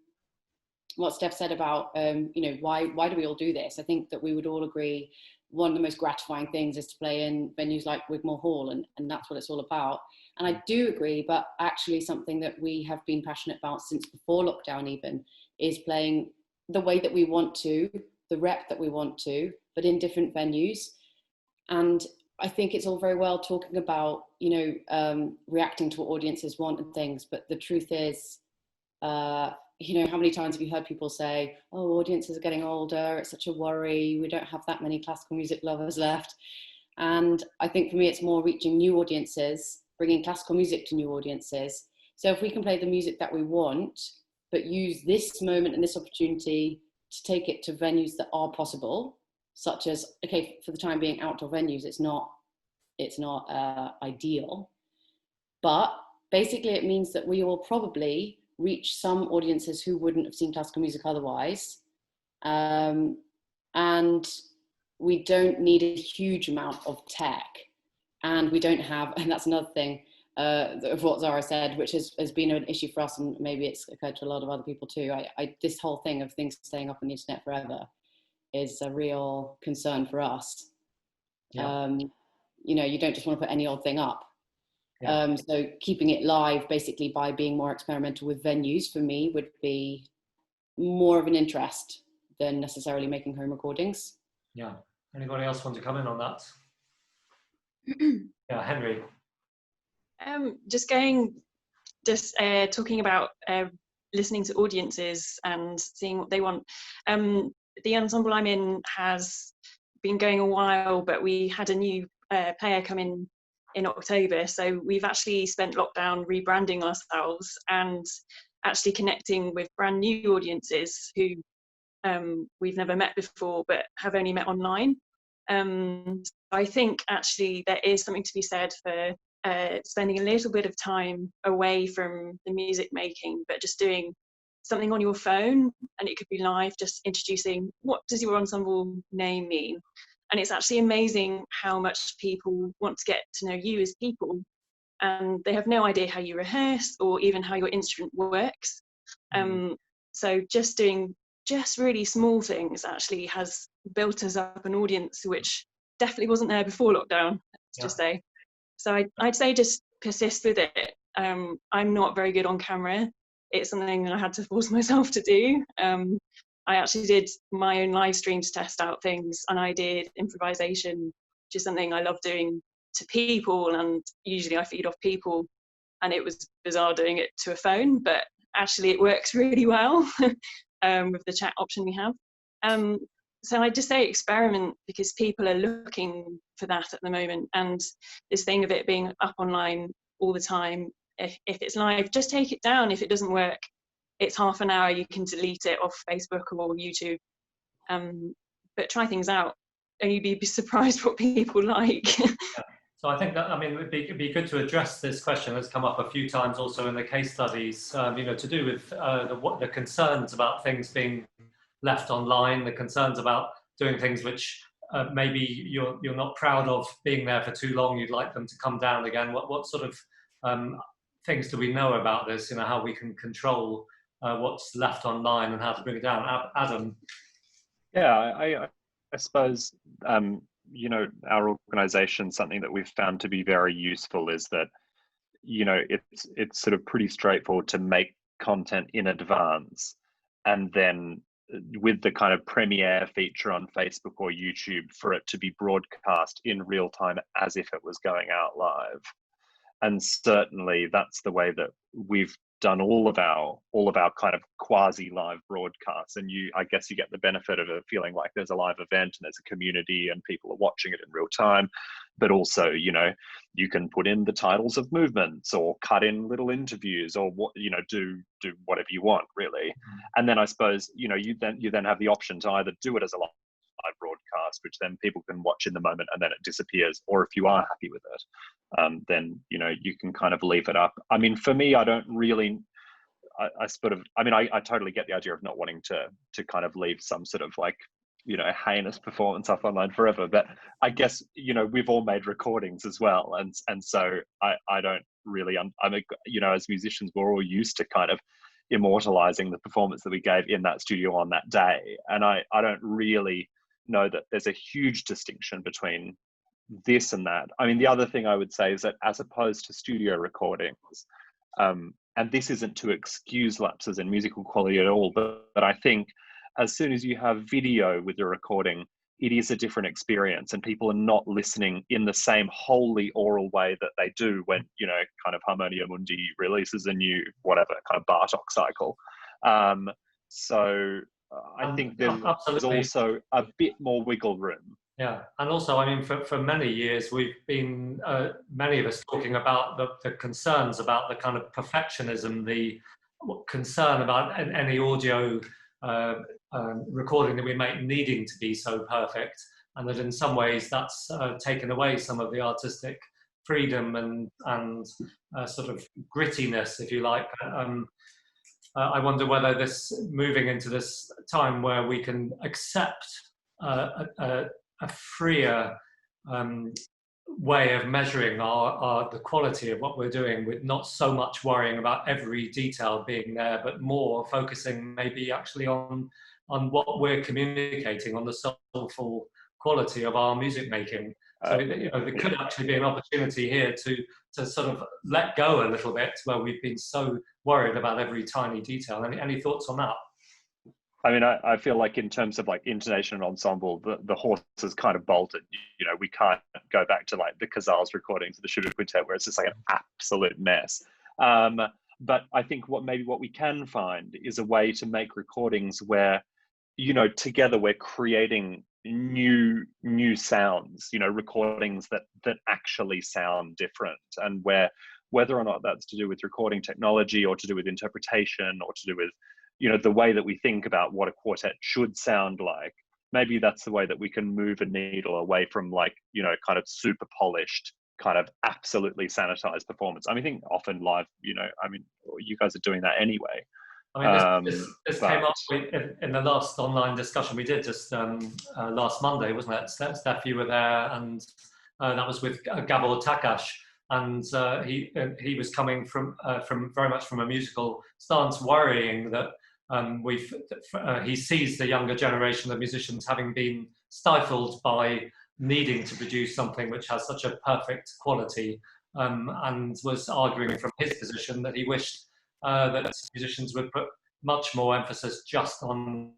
D: what Steph said about, you know, why do we all do this? I think that we would all agree one of the most gratifying things is to play in venues like Wigmore Hall, and that's what it's all about. And I do agree, but actually something that we have been passionate about since before lockdown even is playing the way that we want to, the rep that we want to, but in different venues. And I think it's all very well talking about, you know, reacting to what audiences want and things, but the truth is, you know, how many times have you heard people say, oh, audiences are getting older, it's such a worry, we don't have that many classical music lovers left. And I think for me, it's more reaching new audiences, bringing classical music to new audiences. So if we can play the music that we want, but use this moment and this opportunity to take it to venues that are possible, such as, okay, for the time being, outdoor venues, it's not ideal, but basically it means that we will probably reach some audiences who wouldn't have seen classical music otherwise, and we don't need a huge amount of tech, and we don't have, and that's another thing of what Zara said, which has been an issue for us, and maybe it's occurred to a lot of other people too. This whole thing of things staying up on the internet forever is a real concern for us.
A: Yeah.
D: You know, you don't just want to put any old thing up.
A: Yeah.
D: So keeping it live, basically by being more experimental with venues, for me would be more of an interest than necessarily making home recordings.
A: Yeah. Anybody else want to come in on that? Yeah, Henry.
C: Talking about listening to audiences and seeing what they want. The ensemble I'm in has been going a while, but we had a new player come in October, so we've actually spent lockdown rebranding ourselves and actually connecting with brand new audiences who we've never met before but have only met online. I think actually there is something to be said for spending a little bit of time away from the music making, but just doing something on your phone, and it could be live, just introducing, what does your ensemble name mean? And it's actually amazing how much people want to get to know you as people, and they have no idea how you rehearse or even how your instrument works. So just doing just really small things actually has built us up an audience which definitely wasn't there before lockdown, let's just say. So I'd say just persist with it. I'm not very good on camera. It's something I had to force myself to do. I actually did my own live stream to test out things, and I did improvisation, which is something I love doing to people, and usually I feed off people, and it was bizarre doing it to a phone, but actually it works really well with the chat option we have. So I just say experiment, because people are looking for that at the moment, and this thing of it being up online all the time, if it's live, just take it down. If it doesn't work, it's half an hour, you can delete it off Facebook or YouTube, but try things out and you'd be surprised what people like.
A: Yeah. So I think that, I mean, it'd be good to address this question that's come up a few times also in the case studies, you know, to do with the concerns about things being left online, the concerns about doing things which maybe you're not proud of being there for too long, you'd like them to come down again. What sort of things do we know about this, you know, how we can control what's left online and how to bring it down? Adam?
G: Yeah, I suppose you know, our organization, something that we've found to be very useful is that, you know, it's sort of pretty straightforward to make content in advance, and then with the kind of premiere feature on Facebook or YouTube, for it to be broadcast in real time as if it was going out live. And certainly that's the way that we've done all of our kind of quasi live broadcasts. And I guess you get the benefit of it feeling like there's a live event and there's a community and people are watching it in real time. But also, you know, you can put in the titles of movements or cut in little interviews or what, you know, do whatever you want really. And then I suppose, you know, you then have the option to either do it as a live broadcast, which then people can watch in the moment and then it disappears, or if you are happy with it, then, you know, you can kind of leave it up. I mean, for me, I don't really, I totally get the idea of not wanting to kind of leave some sort of like, you know, heinous performance up online forever, but I guess, you know, we've all made recordings as well, and so I don't really, you know, as musicians we're all used to kind of immortalizing the performance that we gave in that studio on that day, and I don't really know that there's a huge distinction between this and that. I mean, the other thing I would say is that as opposed to studio recordings, and this isn't to excuse lapses in musical quality at all, but I think as soon as you have video with your recording, it is a different experience, and people are not listening in the same wholly oral way that they do when, you know, kind of Harmonia Mundi releases a new whatever kind of Bartok cycle. So I think there's also a bit more wiggle room.
A: Yeah, and also, I mean, for many years, we've been, many of us, talking about the concerns about the kind of perfectionism, the concern about any audio recording that we make needing to be so perfect, and that in some ways that's taken away some of the artistic freedom and sort of grittiness, if you like. I wonder whether this, moving into this time where we can accept a freer way of measuring the quality of what we're doing, with not so much worrying about every detail being there, but more focusing maybe actually on what we're communicating, on the soulful quality of our music making. So you know, there could actually be an opportunity here to sort of let go a little bit, where we've been so worried about every tiny detail. Any thoughts on that?
G: I mean, I feel like in terms of like intonation and ensemble, the horse is kind of bolted. You know, we can't go back to like the Casals recordings of the Schubert Quintet, where it's just like an absolute mess. But I think what we can find is a way to make recordings where, you know, together we're creating new sounds, you know, recordings that actually sound different, and where, whether or not that's to do with recording technology or to do with interpretation or to do with, you know, the way that we think about what a quartet should sound like, maybe that's the way that we can move a needle away from like, you know, kind of super polished, kind of absolutely sanitized performance. I mean, I think often live, you know, I mean, you guys are doing that anyway.
A: I mean, this came up in the last online discussion we did just last Monday, wasn't it? Steph, you were there, and that was with Gabor Takács, and he was coming from very much from a musical stance, worrying that he sees the younger generation of musicians having been stifled by needing to produce something which has such a perfect quality, and was arguing from his position that he wished that musicians would put much more emphasis just on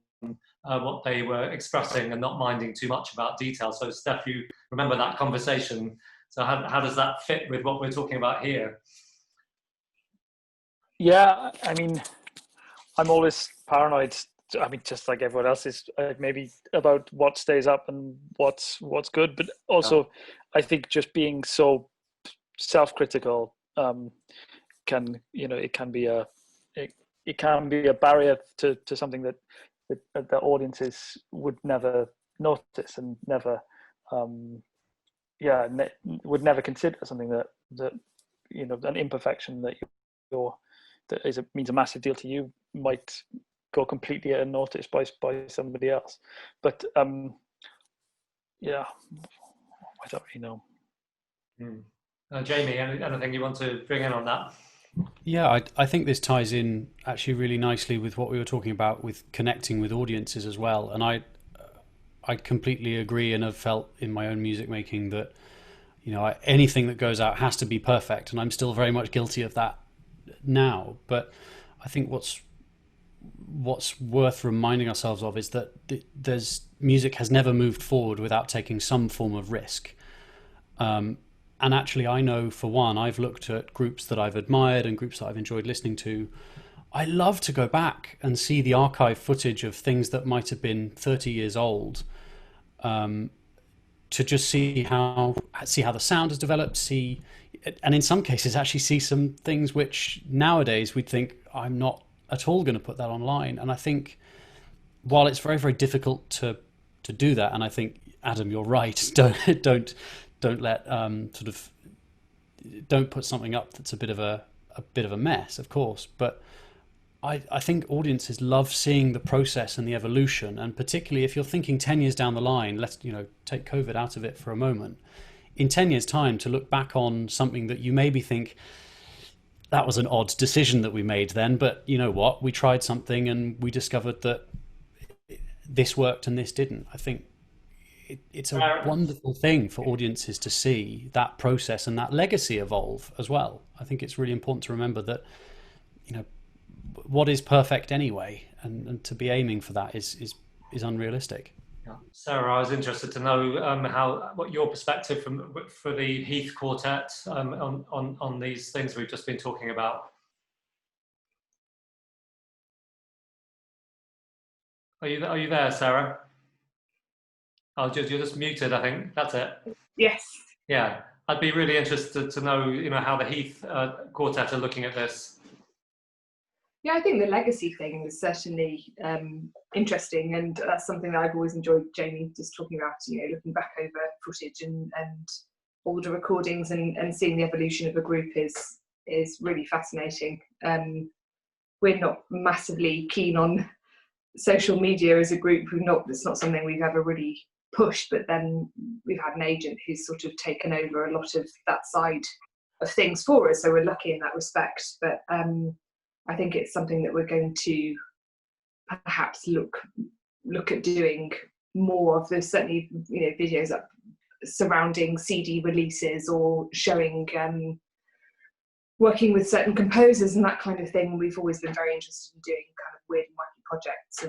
A: what they were expressing and not minding too much about detail. So Steph, you remember that conversation. So how does that fit with what we're talking about here?
E: Yeah, I mean, I'm always paranoid. I mean, just like everyone else is, maybe about what stays up and what's good, but also I think just being so self-critical can, you know, it can be a barrier to something that the audiences would never notice and never would never consider something that you know, an imperfection that means a massive deal to you might go completely unnoticed by somebody else. But yeah, I don't really know.
A: Jamie, anything you want to bring in on that?
K: Yeah, I think this ties in actually really nicely with what we were talking about with connecting with audiences as well. And I I completely agree, and have felt in my own music making that, you know, anything that goes out has to be perfect, and I'm still very much guilty of that now. But I think what's worth reminding ourselves of is that music has never moved forward without taking some form of risk. And actually, I know for one, I've looked at groups that I've admired and groups that I've enjoyed listening to. I love to go back and see the archive footage of things that might have been 30 years old, to just see how the sound has developed, and in some cases actually see some things which nowadays we'd think, I'm not at all going to put that online. And I think while it's very, very difficult to do that, and I think, Adam, you're right, don't let don't put something up that's a bit of a mess, of course, but I think audiences love seeing the process and the evolution, and particularly if you're thinking 10 years down the line, let's, you know, take COVID out of it for a moment. In 10 years' time, to look back on something that you maybe think, that was an odd decision that we made then, but you know what, we tried something and we discovered that this worked and this didn't. I think it's a wonderful thing for audiences to see that process and that legacy evolve as well. I think it's really important to remember that, you know, what is perfect anyway, and to be aiming for that is unrealistic.
A: Yeah. Sarah, I was interested to know what your perspective for the Heath Quartet on these things we've just been talking about. Are you there, Sarah? Oh, you're just muted, I think. That's it.
J: Yes.
A: Yeah, I'd be really interested to know, you know, how the Heath Quartet are looking at this.
J: Yeah, I think the legacy thing is certainly interesting, and that's something that I've always enjoyed, Jamie, just talking about, you know, looking back over footage and older recordings and seeing the evolution of a group is really fascinating. We're not massively keen on social media as a group. It's not something we've ever really pushed, but then we've had an agent who's sort of taken over a lot of that side of things for us, so we're lucky in that respect. But I think it's something that we're going to perhaps look at doing more of. There's certainly, you know, videos up surrounding CD releases or showing working with certain composers and that kind of thing. We've always been very interested in doing kind of weird and wacky projects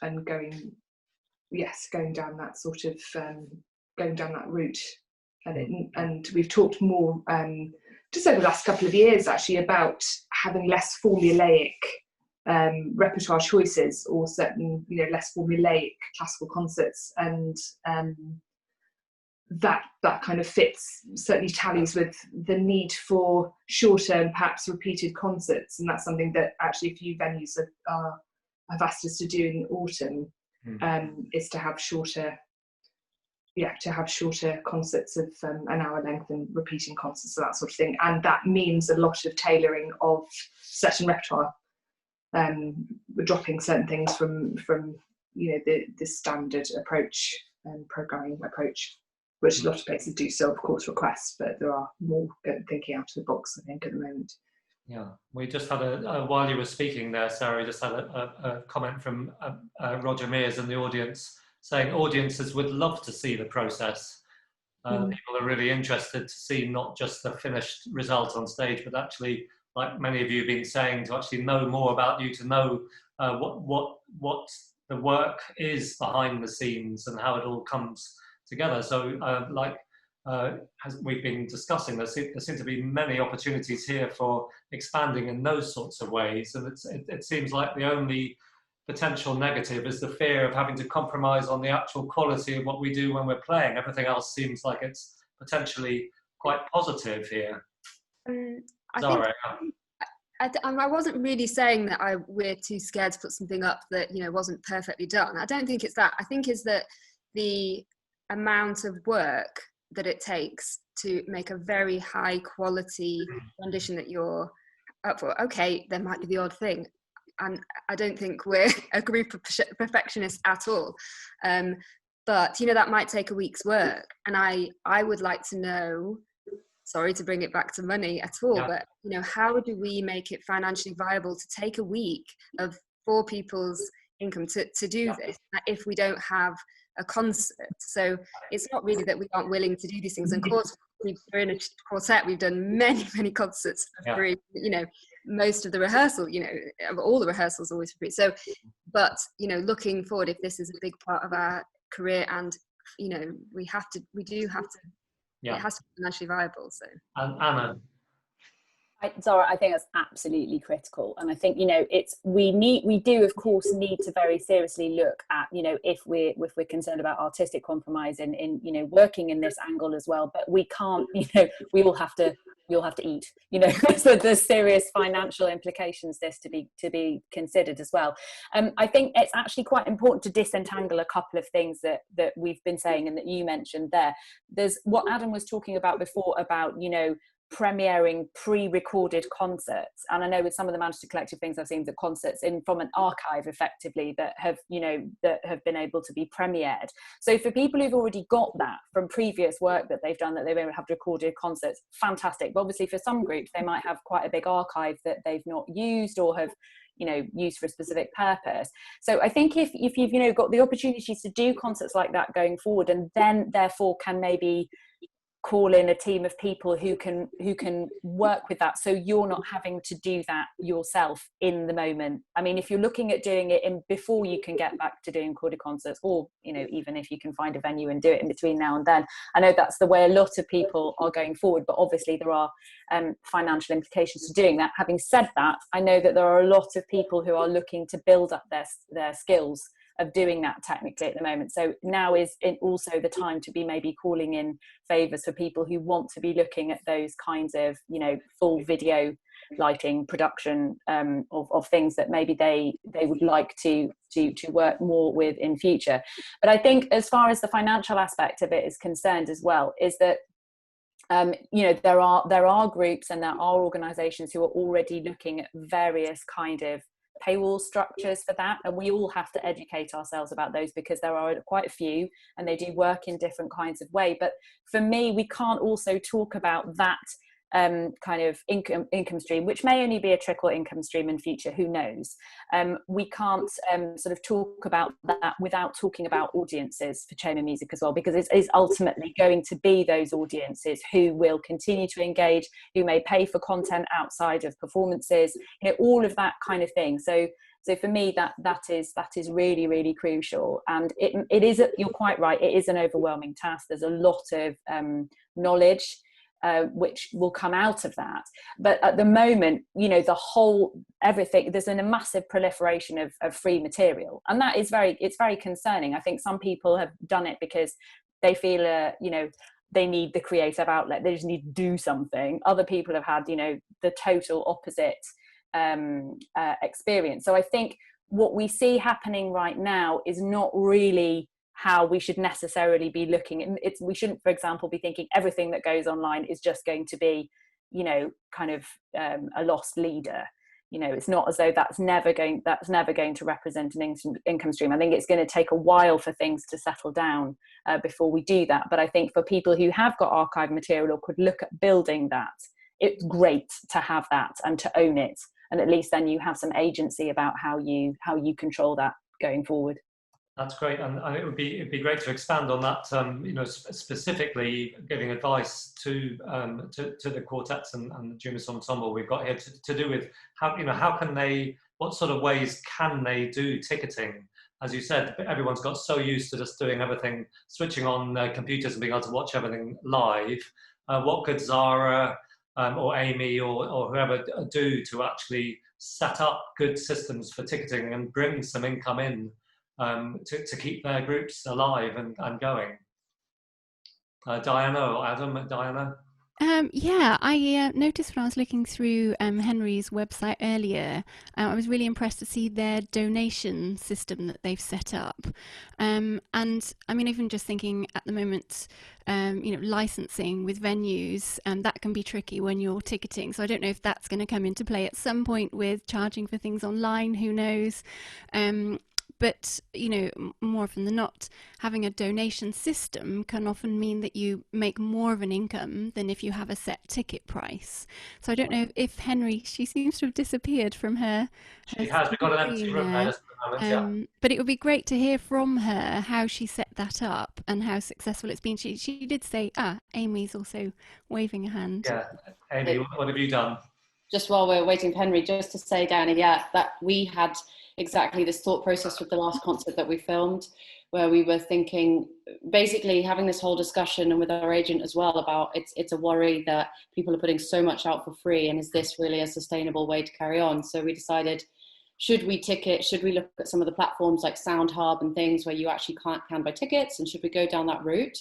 J: and going down that sort of going down that route. And we've talked more just over the last couple of years actually about having less formulaic repertoire choices, or certain, you know, less formulaic classical concerts, and that kind of certainly tallies with the need for shorter and perhaps repeated concerts, and that's something that actually a few venues have asked us to do in autumn, is to have shorter concerts of an hour length and repeating concerts, so that sort of thing. And that means a lot of tailoring of certain repertoire. We're dropping certain things from you know, the standard approach and programming approach, which a lot of places do so, of course, requests, but there are more thinking out of the box, I think, at the moment.
A: Yeah, we just had while you were speaking there, Sarah, we just had a comment from Roger Mears in the audience, saying audiences would love to see the process. People are really interested to see not just the finished result on stage, but actually, like many of you have been saying, to actually know more about you, to know what the work is behind the scenes and how it all comes together. So as we've been discussing, there seem to be many opportunities here for expanding in those sorts of ways, and it seems like the only potential negative is the fear of having to compromise on the actual quality of what we do when we're playing. Everything else seems like it's potentially quite positive here.
F: I wasn't really saying that we're too scared to put something up that, you know, wasn't perfectly done. I don't think it's that. I think it's that the amount of work that it takes to make a very high quality rendition that you're up for. Okay, there might be the odd thing, and I don't think we're a group of perfectionists at all. But, you know, that might take a week's work, and I would like to know, sorry to bring it back to money at all, but, you know, how do we make it financially viable to take a week of 4 people's income to do this if we don't have a concert. So it's not really that we aren't willing to do these things. And of course, we're in a quartet, we've done many concerts for free, you know, most of the rehearsal, you know, all the rehearsals always for free. So, but, you know, looking forward, if this is a big part of our career, and, you know, we do have to, it has to be financially viable. So,
A: Anna.
H: Zara, I think that's absolutely critical, and I think, you know, we do of course need to very seriously look at, you know, if we're concerned about artistic compromise in you know, working in this angle as well, but we can't, you know, we all have to eat, you know. So there's serious financial implications this to be considered as well. I think it's actually quite important to disentangle a couple of things that we've been saying and that you mentioned there. There's what Adam was talking about before about, you know, premiering pre-recorded concerts, and I know with some of the Manchester Collective things I've seen, the concerts in from an archive effectively that have, you know, that have been able to be premiered. So for people who've already got that from previous work that they've done, that they've able to have recorded concerts, fantastic. But obviously for some groups they might have quite a big archive that they've not used or have, you know, used for a specific purpose. So I think if you've, you know, got the opportunities to do concerts like that going forward, and then therefore can maybe call in a team of people who can work with that, so you're not having to do that yourself in the moment. I mean, if you're looking at doing it in before you can get back to doing recorded concerts, or, you know, even if you can find a venue and do it in between now and then, I know that's the way a lot of people are going forward, but obviously there are financial implications to doing that. Having said that, I know that there are a lot of people who are looking to build up their skills of doing that technically at the moment. So now is also the time to be maybe calling in favours for people who want to be looking at those kinds of, you know, full video lighting production of things that maybe they would like to work more with in future. But I think as far as the financial aspect of it is concerned as well, is that you know, there are groups and there are organisations who are already looking at various kind of paywall structures for that, and we all have to educate ourselves about those, because there are quite a few and they do work in different kinds of way. But for me, we can't also talk about that kind of income stream, which may only be a trickle income stream in future, who knows. We can't sort of talk about that without talking about audiences for chamber music as well, because it is ultimately going to be those audiences who will continue to engage, who may pay for content outside of performances, you know, all of that kind of thing. So for me, that is really, really crucial. And it is, you're quite right, it is an overwhelming task. There's a lot of knowledge which will come out of that. But at the moment, you know, everything, there's a massive proliferation of free material. And that is it's very concerning. I think some people have done it because they feel, you know, they need the creative outlet. They just need to do something. Other people have had, you know, the total opposite experience. So I think what we see happening right now is not really how we should necessarily be looking. We shouldn't, for example, be thinking everything that goes online is just going to be, you know, kind of a lost leader. You know, it's not as though that's never going to represent an income stream. I think it's going to take a while for things to settle down before we do that. But I think for people who have got archive material or could look at building that, it's great to have that and to own it. And at least then you have some agency about how you control that going forward.
A: That's great, and it would be great to expand on that. You know, specifically giving advice to the quartets and the Jumis Ensemble we've got here to do with what sort of ways can they do ticketing? As you said, everyone's got so used to just doing everything, switching on their computers and being able to watch everything live. What could Zara or Amy or whoever do to actually set up good systems for ticketing and bring some income in? To keep their groups alive and going. Diana or Adam? Diana?
L: Yeah, I noticed when I was looking through Henry's website earlier, I was really impressed to see their donation system that they've set up. And I mean, even just thinking at the moment, you know, licensing with venues, that can be tricky when you're ticketing. So I don't know if that's going to come into play at some point with charging for things online, who knows. but you know, more often than not, having a donation system can often mean that you make more of an income than if you have a set ticket price. So I don't know if Henry, she seems to have disappeared from her.
A: She has. We've got an empty room there just at the moment. Yeah.
L: But it would be great to hear from her how she set that up and how successful it's been. She did say, Amy's also waving a hand.
A: Yeah, Amy, what have you done?
D: Just while we're waiting for Henry, just to say, Diana, yeah, that we had exactly this thought process with the last concert that we filmed, where we were thinking, basically having this whole discussion, and with our agent as well, about it's a worry that people are putting so much out for free, and is this really a sustainable way to carry on? So we decided, should we look at some of the platforms like SoundHub and things where you actually can buy tickets, and should we go down that route?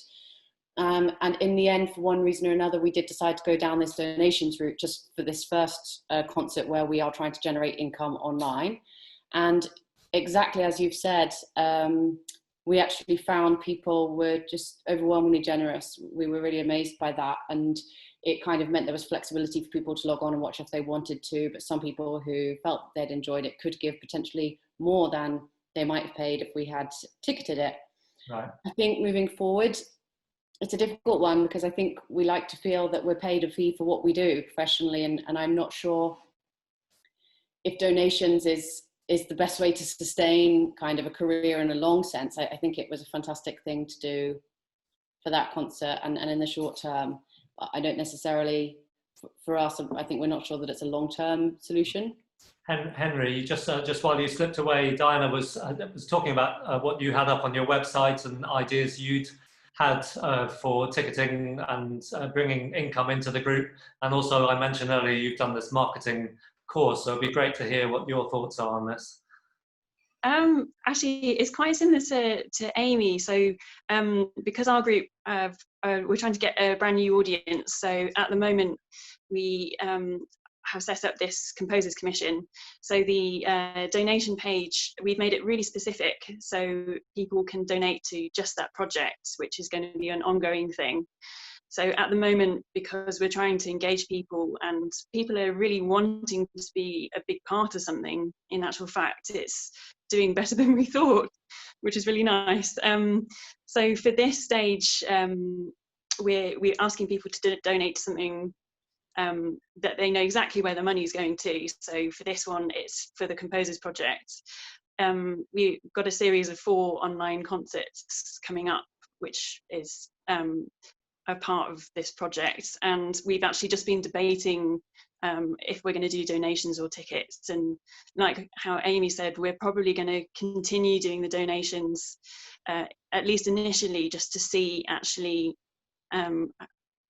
D: And in the end, for one reason or another, we did decide to go down this donations route just for this first concert, where we are trying to generate income online. And exactly as you've said, we actually found people were just overwhelmingly generous. We were really amazed by that. And it kind of meant there was flexibility for people to log on and watch if they wanted to. But some people who felt they'd enjoyed it could give potentially more than they might have paid if we had ticketed it.
A: Right.
D: I think moving forward, it's a difficult one, because I think we like to feel that we're paid a fee for what we do professionally. And I'm not sure if donations is the best way to sustain kind of a career in a long sense. I think it was a fantastic thing to do for that concert and in the short term. But I don't necessarily, for us, I think we're not sure that it's a long-term solution.
A: Henry, just while you slipped away, Diana was talking about what you had up on your website and ideas you'd had for ticketing and bringing income into the group. And also, I mentioned earlier, you've done this marketing course, so it'd be great to hear what your thoughts are on this.
C: Actually, it's quite similar to Amy. So because our group, we're trying to get a brand new audience. So at the moment, we have set up this Composers Commission. So the donation page, we've made it really specific, so people can donate to just that project, which is going to be an ongoing thing. So at the moment, because we're trying to engage people and people are really wanting to be a big part of something, in actual fact, it's doing better than we thought, which is really nice. So for this stage, we're asking people to donate to something that they know exactly where the money is going to. So for this one, it's for the Composers Project. We've got a series of 4 online concerts coming up, which is a part of this project. And we've actually just been debating if we're going to do donations or tickets. And like how Amy said, we're probably going to continue doing the donations, at least initially, just to see actually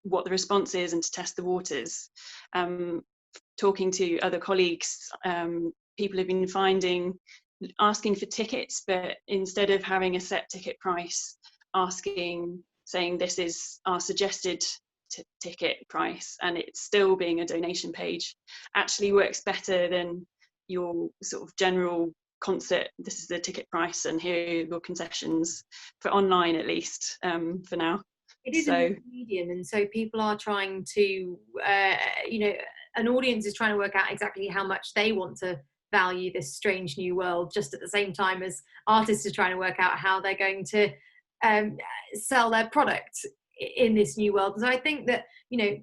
C: what the response is and to test the waters. Talking to other colleagues, people have been asking for tickets, but instead of having a set ticket price, saying this is our suggested ticket price, and it's still being a donation page, actually works better than your sort of general concert, this is the ticket price and here are your concessions, for online at least, for now.
I: It is a medium, and so people are trying to, an audience is trying to work out exactly how much they want to value this strange new world, just at the same time as artists are trying to work out how they're going to sell their product in this new world. And so I think that,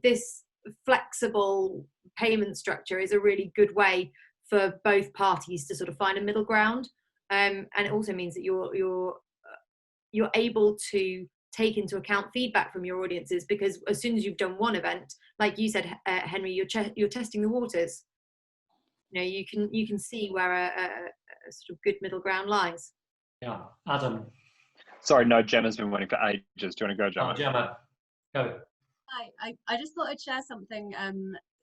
I: this flexible payment structure is a really good way for both parties to sort of find a middle ground. And it also means that you're able to take into account feedback from your audiences, because as soon as you've done one event, like you said, Henry, you're testing the waters. You can see where a sort of good middle ground lies.
A: Yeah, Adam.
G: Sorry, no, Gemma's been waiting for ages. Do you want to go, Gemma?
A: Oh, Gemma, go.
B: Hi, I just thought I'd share something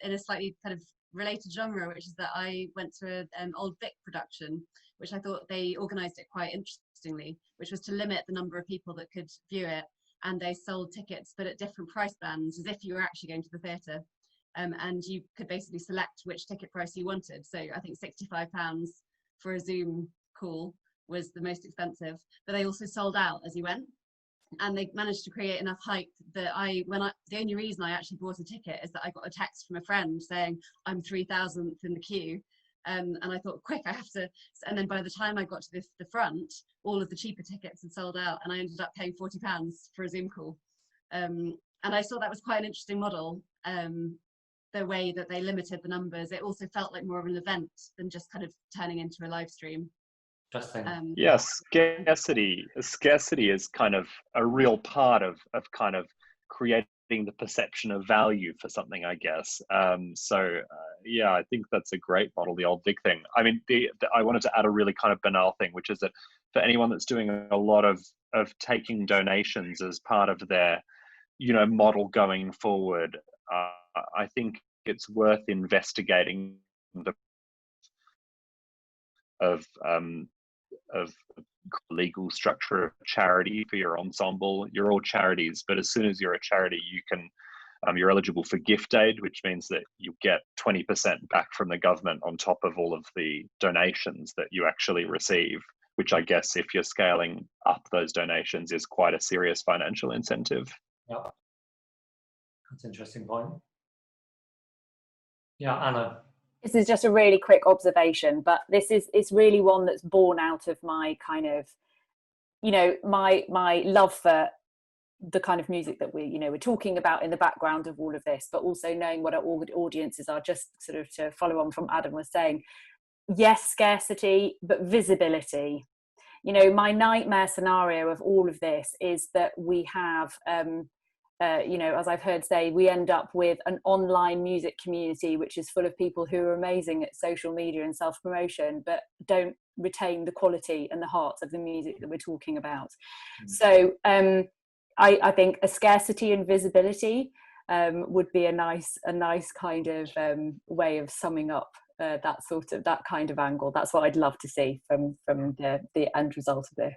B: in a slightly kind of related genre, which is that I went to an Old Vic production, which I thought they organised it quite interestingly, which was to limit the number of people that could view it, and they sold tickets but at different price bands, as if you were actually going to the theatre, and you could basically select which ticket price you wanted. So I think £65 for a Zoom call was the most expensive, but they also sold out as you went, and they managed to create enough hype that the only reason I actually bought a ticket is that I got a text from a friend saying I'm 3,000th in the queue, And I thought, quick, I have to. And then by the time I got to the front, all of the cheaper tickets had sold out, and I ended up paying £40 for a Zoom call. And I thought that was quite an interesting model. The way that they limited the numbers, it also felt like more of an event than just kind of turning into a live stream.
A: Interesting.
G: Yes, scarcity is kind of a real part of kind of creating the perception of value for something, I guess. Yeah, I think that's a great model, the old Vic thing. I mean, I wanted to add a really kind of banal thing, which is that for anyone that's doing a lot of taking donations as part of their, model going forward, I think it's worth investigating of legal structure of charity for your ensemble. You're all charities, but as soon as you're a charity, you can you're eligible for gift aid, which means that you get 20% back from the government on top of all of the donations that you actually receive, which I guess if you're scaling up those donations is quite a serious financial incentive.
A: Yeah, that's an interesting point. Yeah, Anna.
H: This is just a really quick observation, but it's really one that's born out of my kind of, my love for the kind of music that we're talking about in the background of all of this, but also knowing what our audiences are. Just sort of to follow on from Adam was saying, yes, scarcity, but visibility. My nightmare scenario of all of this is that we have, as I've heard say, we end up with an online music community which is full of people who are amazing at social media and self-promotion, but don't retain the quality and the heart of the music that we're talking about. So I think a scarcity and visibility would be a nice kind of way of summing up that kind of angle. That's what I'd love to see from the end result of this.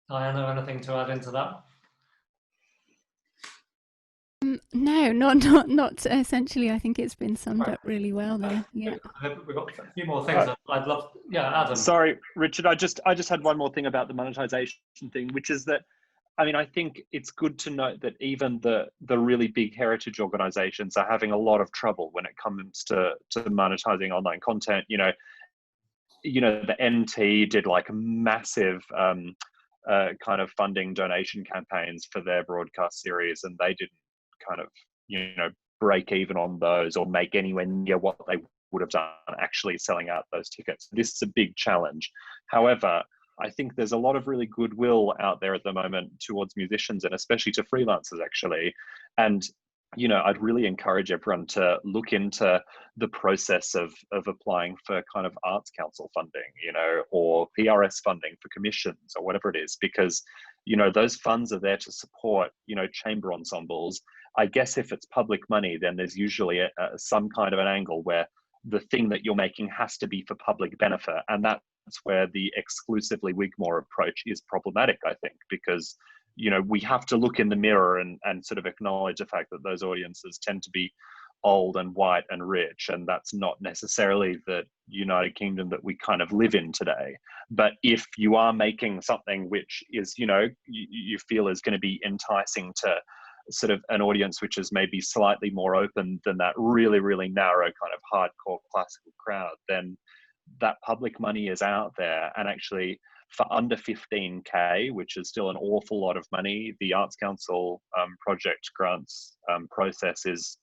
A: Diana, anything to add into that?
L: No, not essentially. I think it's been summed up really well there. Yeah.
A: We've got a few more things I'd love. Yeah, Adam.
G: Sorry, Richard. I just had one more thing about the monetization thing, which is that, I mean, I think it's good to note that even the really big heritage organizations are having a lot of trouble when it comes to monetizing online content. The NT did like massive kind of funding donation campaigns for their broadcast series, and they didn't kind of break even on those or make anywhere near what they would have done actually selling out those tickets. This is a big challenge. However, I think there's a lot of really goodwill out there at the moment towards musicians, and especially to freelancers actually. And I'd really encourage everyone to look into the process of applying for kind of Arts Council funding, or PRS funding for commissions or whatever it is, because those funds are there to support chamber ensembles. I guess if it's public money, then there's usually some kind of an angle where the thing that you're making has to be for public benefit, and that's where the exclusively Wigmore approach is problematic, I think, because we have to look in the mirror and sort of acknowledge the fact that those audiences tend to be old and white and rich, and that's not necessarily the United Kingdom that we kind of live in today. But if you are making something which is you feel is going to be enticing to sort of an audience which is maybe slightly more open than that really, really narrow kind of hardcore classical crowd, then that public money is out there. And actually for under 15k, which is still an awful lot of money, the Arts Council project grants process is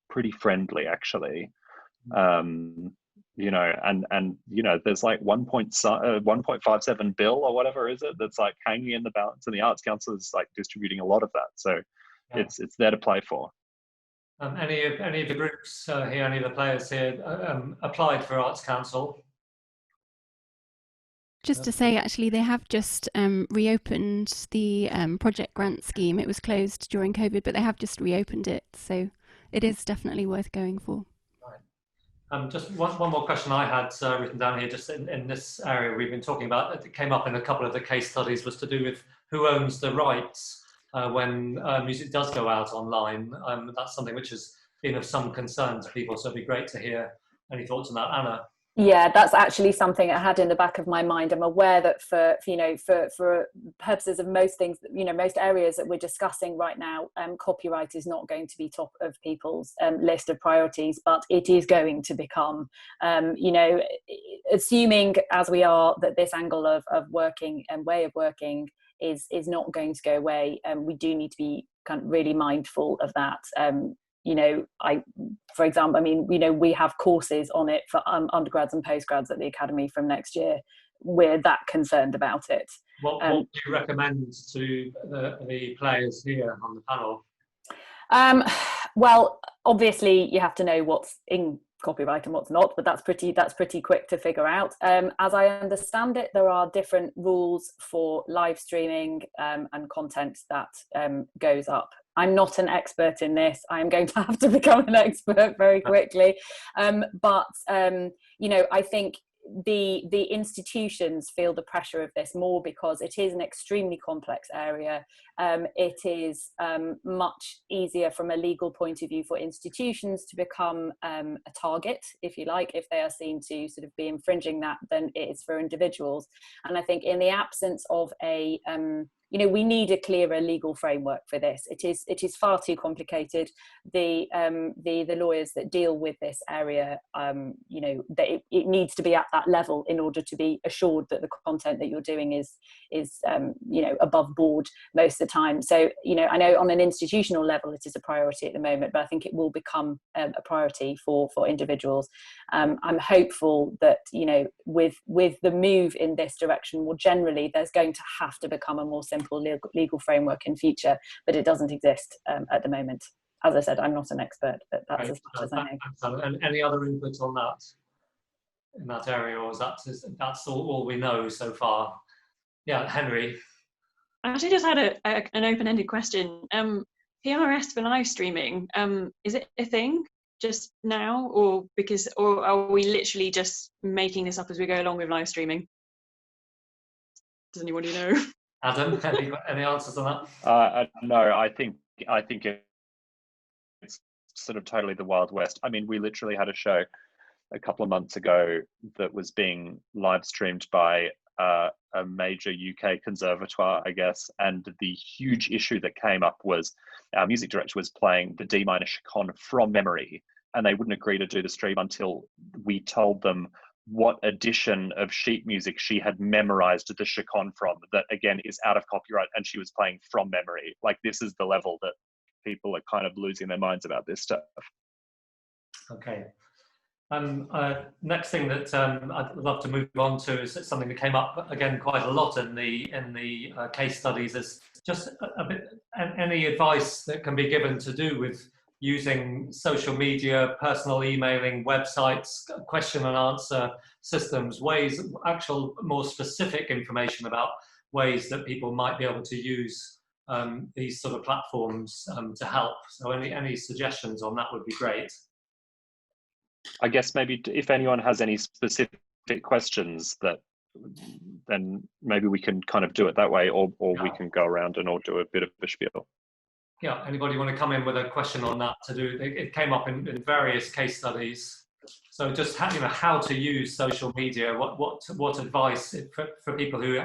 G: pretty friendly actually. And there's like 1.57 bill or whatever is it that's like hanging in the balance, and the Arts Council is like distributing a lot of that, so yeah. It's there to play for.
A: Any of the groups here, any of the players here applied for Arts Council?
L: Just to say, actually, they have just reopened the project grant scheme. It was closed during COVID, but they have just reopened it, so it is definitely worth going for.
A: Right. Just one more question I had written down here, just in this area we've been talking about. It came up in a couple of the case studies, was to do with who owns the rights when music does go out online. That's something which has been of some concern to people, so it'd be great to hear any thoughts on that. Anna?
H: Yeah, that's actually something I had in the back of my mind. I'm aware that for purposes of most things, most areas that we're discussing right now, copyright is not going to be top of people's list of priorities, but it is going to become, assuming as we are that this angle of working and way of working is not going to go away, we do need to be kind of really mindful of that. For example, we have courses on it for undergrads and postgrads at the Academy from next year. We're that concerned about it.
A: What do you recommend to the players here on the panel?
H: Well, obviously you have to know what's in copyright and what's not, but that's pretty quick to figure out. As I understand it, there are different rules for live streaming and content that goes up. I'm not an expert in this. I'm going to have to become an expert very quickly. But I think the institutions feel the pressure of this more because it is an extremely complex area. It is much easier from a legal point of view for institutions to become a target, if you like, if they are seen to sort of be infringing that, than it is for individuals. And I think in the absence of a we need a clearer legal framework for this. It is far too complicated. The lawyers that deal with this area, that it needs to be at that level in order to be assured that the content that you're doing is above board most of the time. So I know on an institutional level it is a priority at the moment, but I think it will become a priority for individuals. I'm hopeful that with the move in this direction more generally, there's going to have to become a more simple legal framework in future, but it doesn't exist at the moment. As I said, I'm not an expert, but that's as much as I know.
A: And any other input on that in that area, or is that's all we know so far? Yeah, Henry.
C: I actually just had an open-ended question. PRS for live streaming, is it a thing just now, or are we literally just making this up as we go along with live streaming? Does anybody know?
A: Adam, any answers on that?
G: No, I think it's sort of totally the Wild West. I mean, we literally had a show a couple of months ago that was being live streamed by a major UK conservatoire, I guess, and the huge issue that came up was our music director was playing the D minor chaconne from memory, and they wouldn't agree to do the stream until we told them what edition of sheet music she had memorized the chaconne from, that again is out of copyright, and she was playing from memory. Like, this is the level that people are kind of losing their minds about this stuff.
A: Okay. Next thing that I'd love to move on to is something that came up again quite a lot in the case studies, is just a bit any advice that can be given to do with using social media, personal emailing, websites, question and answer systems, ways, actual more specific information about ways that people might be able to use these sort of platforms to help. So any suggestions on that would be great.
G: I guess maybe if anyone has any specific questions, then maybe we can kind of do it that way, or we can go around and all do a bit of a spiel.
A: Yeah, anybody want to come in with a question on that to do? It came up in various case studies. So just how to use social media, what advice for people who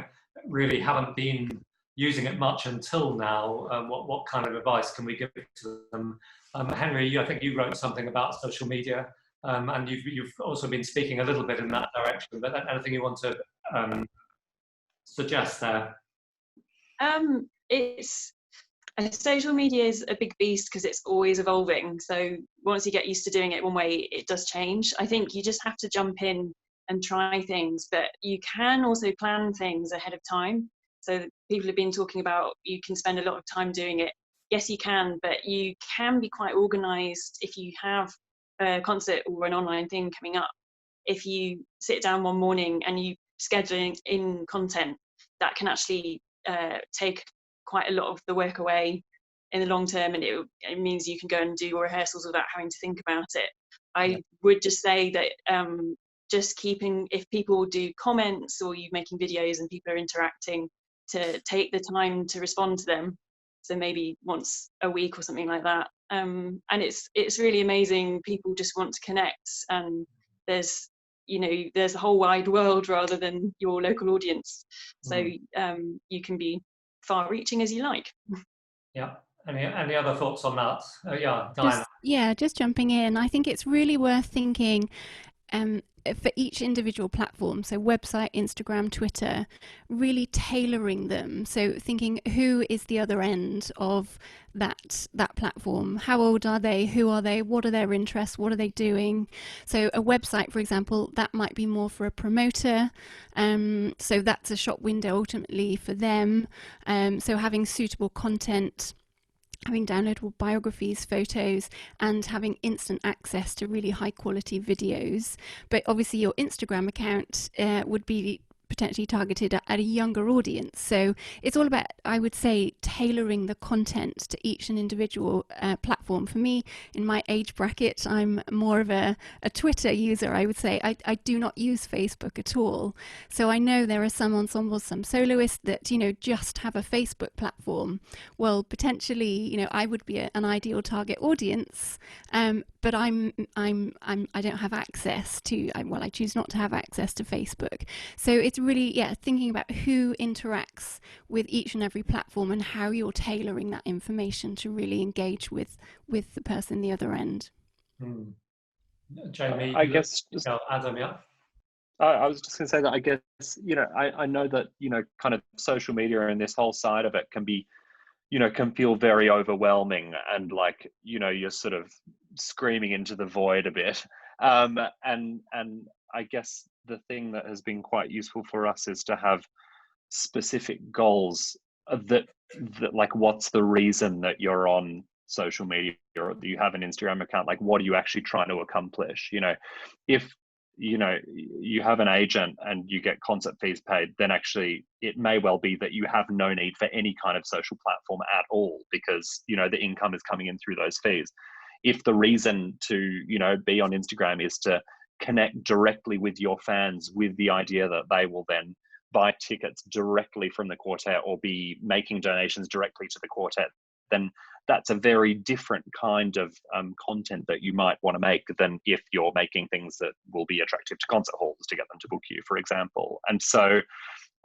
A: really haven't been using it much until now, what kind of advice can we give to them? Henry, I think you wrote something about social media, and you've also been speaking a little bit in that direction, but anything you want to suggest there?
C: Social media is a big beast because it's always evolving. So once you get used to doing it one way, it does change. I think you just have to jump in and try things, but you can also plan things ahead of time. So people have been talking about you can spend a lot of time doing it. Yes, you can, but you can be quite organized if you have a concert or an online thing coming up. If you sit down one morning and you schedule in content, that can actually take quite a lot of the work away in the long term, and it means you can go and do rehearsals without having to think about it. I would just say that just keeping, if people do comments or you making videos and people are interacting, to take the time to respond to them. So maybe once a week or something like that. And it's really amazing. People just want to connect, and there's you know, there's a whole wide world rather than your local audience. So you can be far reaching as you like.
A: Yeah. Any other thoughts on that? Yeah, Diana.
L: Just jumping in. I think it's really worth thinking for each individual platform, so website, Instagram, Twitter, really tailoring them. So thinking, who is the other end of that platform? How old are they? Who are they? What are their interests? What are they doing? So a website, for example, that might be more for a promoter. So that's a shop window ultimately for them. So having suitable content, having downloadable biographies, photos, and having instant access to really high quality videos. But obviously your Instagram account would be potentially targeted at a younger audience. So it's all about, I would say, tailoring the content to each and individual platform. For me, in my age bracket, I'm more of a Twitter user, I would say. I do not use Facebook at all. So I know there are some ensembles, some soloists that, you know, just have a Facebook platform. Well, potentially, you know, I would be an ideal target audience, but I don't have access to, I choose not to have access to Facebook. So it's really, thinking about who interacts with each and every platform and how you're tailoring that information to really engage with the person the other end.
A: Jamie,
G: I guess
A: Adam, yeah.
G: I was just going to say that I guess, you know, I know that, you know, kind of social media and this whole side of it can be, you know, can feel very overwhelming, and like, you know, you're sort of screaming into the void a bit. And I guess the thing that has been quite useful for us is to have specific goals that like, what's the reason that you're on social media or that you have an Instagram account? Like, what are you actually trying to accomplish? You know, if, you know, you have an agent and you get concert fees paid, then actually it may well be that you have no need for any kind of social platform at all, because, you know, the income is coming in through those fees. If the reason to, you know, be on Instagram is to connect directly with your fans with the idea that they will then buy tickets directly from the quartet or be making donations directly to the quartet, then that's a very different kind of content that you might want to make than if you're making things that will be attractive to concert halls to get them to book you, for example. And so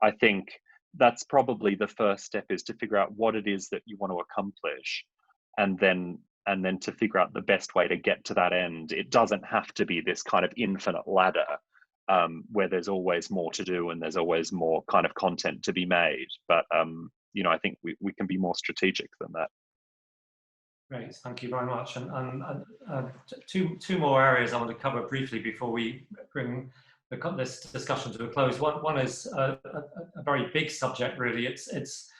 G: I think that's probably the first step, is to figure out what it is that you want to accomplish, and then to figure out the best way to get to that end. It doesn't have to be this kind of infinite ladder where there's always more to do and there's always more kind of content to be made. But, you know, I think we can be more strategic than that.
A: Great, thank you very much. And two more areas I want to cover briefly before we bring this discussion to a close. One is a very big subject, really. It's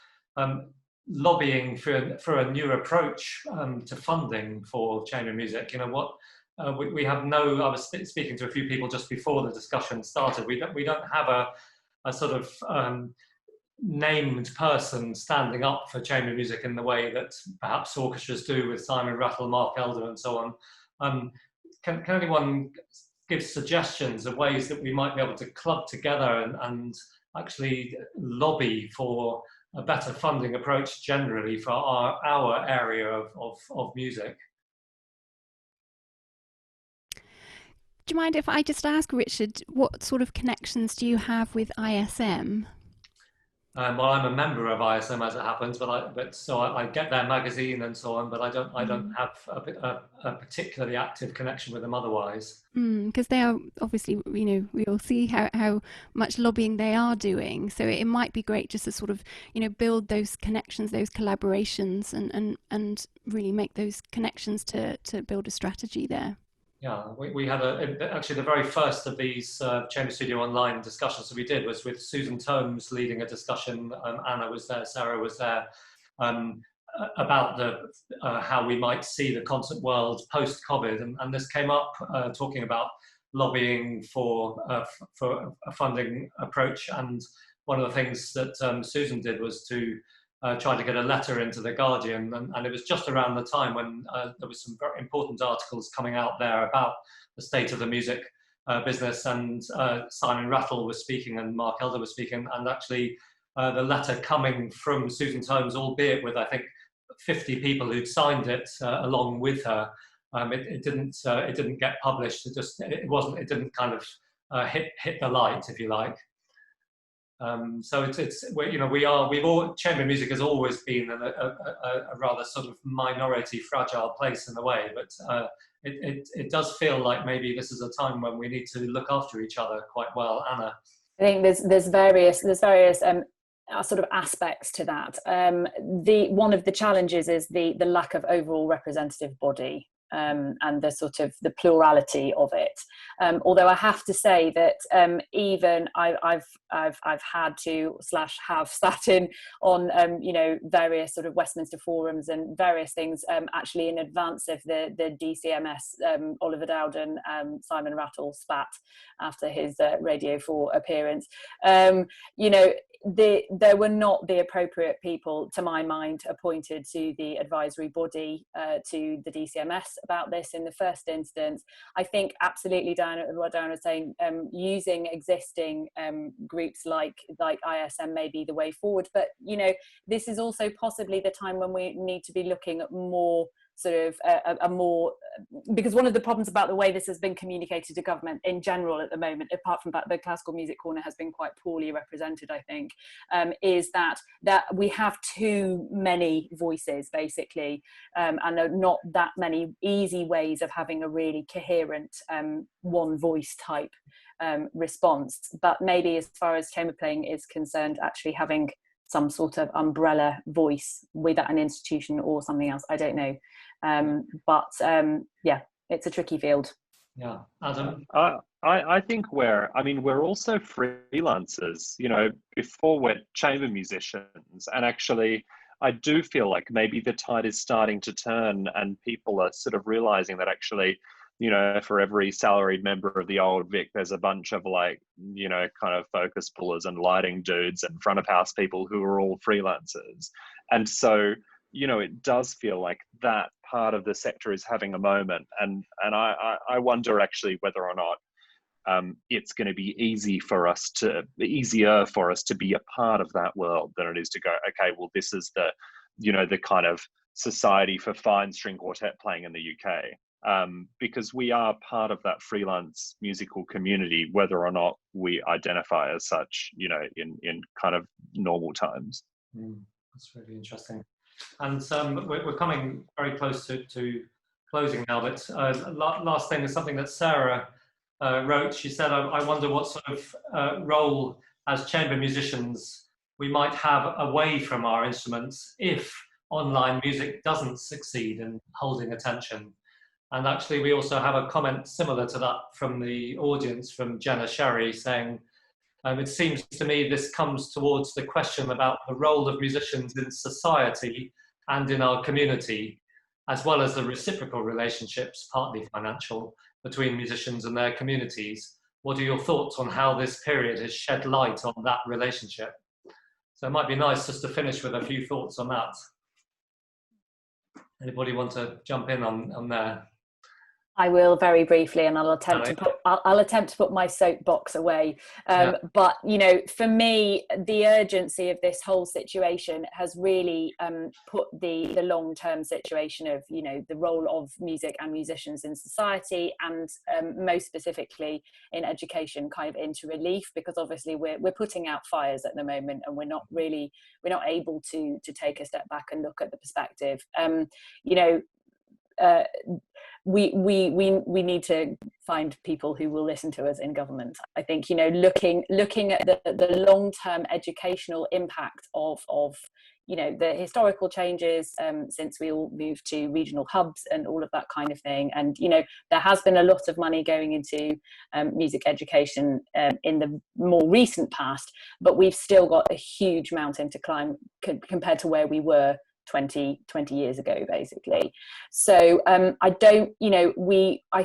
A: lobbying for a new approach to funding for chamber music. You know what, we have no. I was speaking to a few people just before the discussion started. We don't have a sort of named person standing up for chamber music in the way that perhaps orchestras do with Simon Rattle, Mark Elder, and so on. Can anyone give suggestions of ways that we might be able to club together and actually lobby for a better funding approach generally for our area of music?
L: Do you mind if I just ask, Richard, what sort of connections do you have with ISM?
A: Well, I'm a member of ISM, as it happens, but so I get their magazine and so on, but I don't have a particularly active connection with them otherwise.
L: Because they are obviously, you know, we all see how much lobbying they are doing. So it might be great just to sort of, you know, build those connections, those collaborations, and really make those connections to build a strategy there.
A: Yeah, we had actually the very first of these Chamber Studio Online discussions that we did was with Susan Tomes leading a discussion. Anna was there, Sarah was there, about how we might see the concert world post-COVID, and this came up talking about lobbying for a funding approach. And one of the things that Susan did was to try to get a letter into The Guardian, and it was just around the time when there was some very important articles coming out there about the state of the music business, and Simon Rattle was speaking and Mark Elder was speaking, and actually the letter coming from Susan Tomes, albeit with I think 50 people who'd signed it along with her, it didn't get published. It didn't kind of hit the light, if you like. So chamber music has always been a rather sort of minority, fragile place in a way, but it does feel like maybe this is a time when we need to look after each other quite well. Anna?
H: I think there's various sort of aspects to that. One of the challenges is the lack of overall representative body. And the sort of the plurality of it. Although I have to say that even I've had to / have sat in on various sort of Westminster forums and various things actually in advance of the DCMS Oliver Dowden Simon Rattle spat after his Radio 4 appearance. There were not the appropriate people, to my mind, appointed to the advisory body to the DCMS about this in the first instance. I think absolutely, what Diana was saying, using existing groups like ISM may be the way forward, but this is also possibly the time when we need to be looking at more sort of a more, because one of the problems about the way this has been communicated to government in general at the moment, apart from that the Classical Music Corner has been quite poorly represented, I think, is that we have too many voices basically, and not that many easy ways of having a really coherent one voice type response. But maybe as far as chamber playing is concerned, actually having some sort of umbrella voice, whether an institution or something else, I don't know. Yeah, it's a tricky field.
A: Yeah, Adam?
G: I think we're also freelancers, before we're chamber musicians, and actually I do feel like maybe the tide is starting to turn and people are sort of realizing that actually, for every salaried member of the Old Vic, there's a bunch of kind of focus pullers and lighting dudes and front of house people who are all freelancers. And so, it does feel like that part of the sector is having a moment. And I wonder actually whether or not it's going to be easier for us to be a part of that world than it is to go, okay, well, this is the kind of society for fine string quartet playing in the UK. Because we are part of that freelance musical community, whether or not we identify as such, in kind of normal times.
A: That's really interesting. And we're coming very close to closing now, but last thing is something that Sarah wrote. She said, I wonder what sort of role as chamber musicians we might have away from our instruments if online music doesn't succeed in holding attention. And actually, we also have a comment similar to that from the audience, from Jenna Sherry, saying, it seems to me this comes towards the question about the role of musicians in society and in our community, as well as the reciprocal relationships, partly financial, between musicians and their communities. What are your thoughts on how this period has shed light on that relationship? So it might be nice just to finish with a few thoughts on that. Anybody want to jump in on there?
H: I will very briefly, and I'll attempt to put my soapbox away. But for me, the urgency of this whole situation has really put the long-term situation of the role of music and musicians in society, and most specifically in education, kind of into relief, because obviously we're putting out fires at the moment, and we're not able to take a step back and look at the perspective. We need to find people who will listen to us in government. I think looking at the long-term educational impact of the historical changes since we all moved to regional hubs and all of that kind of thing. And there has been a lot of money going into music education in the more recent past, but we've still got a huge mountain to climb compared to where we were 20 years ago, basically. So I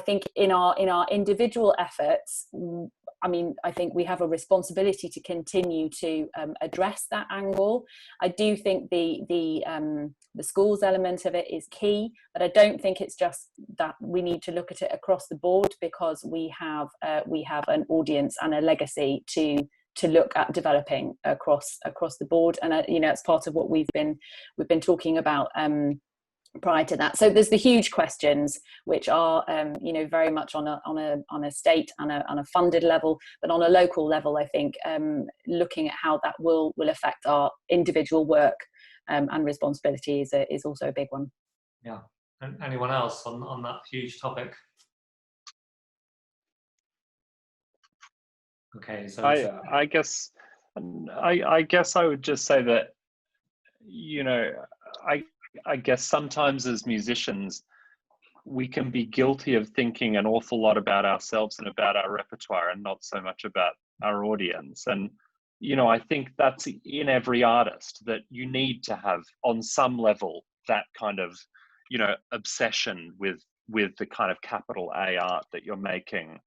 H: think in our individual efforts, I think we have a responsibility to continue to address that angle. I do think the schools element of it is key, but I don't think it's just that. We need to look at it across the board, because we have an audience and a legacy to look at developing across the board. And it's part of what we've been talking about prior to that. So there's the huge questions, which are you know, very much on a state and a funded level, but on a local level, I think looking at how that will affect our individual work and responsibility is also a big one.
A: Yeah. And anyone else on that huge topic? Okay, so
G: I guess I would just say that, you know, I guess sometimes as musicians we can be guilty of thinking an awful lot about ourselves and about our repertoire and not so much about our audience. And you know, I think that's in every artist, that you need to have on some level that kind of, you know, obsession with the kind of capital A art that you're making.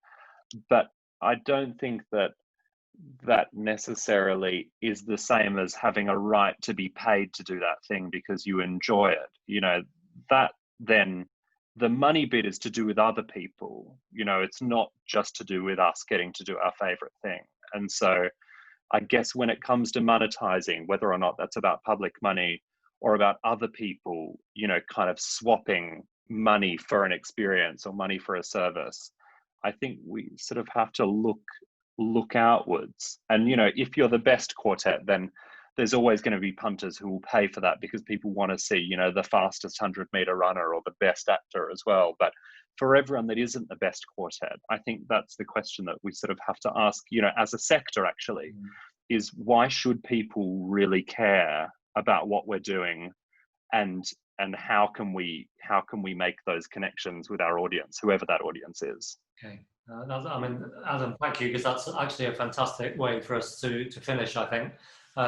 G: But I don't think that necessarily is the same as having a right to be paid to do that thing because you enjoy it. You know, that then the money bit is to do with other people. You know, it's not just to do with us getting to do our favorite thing. And so I guess when it comes to monetizing, whether or not that's about public money or about other people, you know, kind of swapping money for an experience or money for a service, I think we sort of have to look outwards. And, you know, if you're the best quartet, then there's always going to be punters who will pay for that because people want to see, you know, the fastest 100-meter runner or the best actor as well. But for everyone that isn't the best quartet, I think that's the question that we sort of have to ask, you know, as a sector actually, is why should people really care about what we're doing, and how can we make those connections with our audience, whoever that audience is.
A: Okay. I mean, Adam, thank you, because that's actually a fantastic way for us to finish, I think.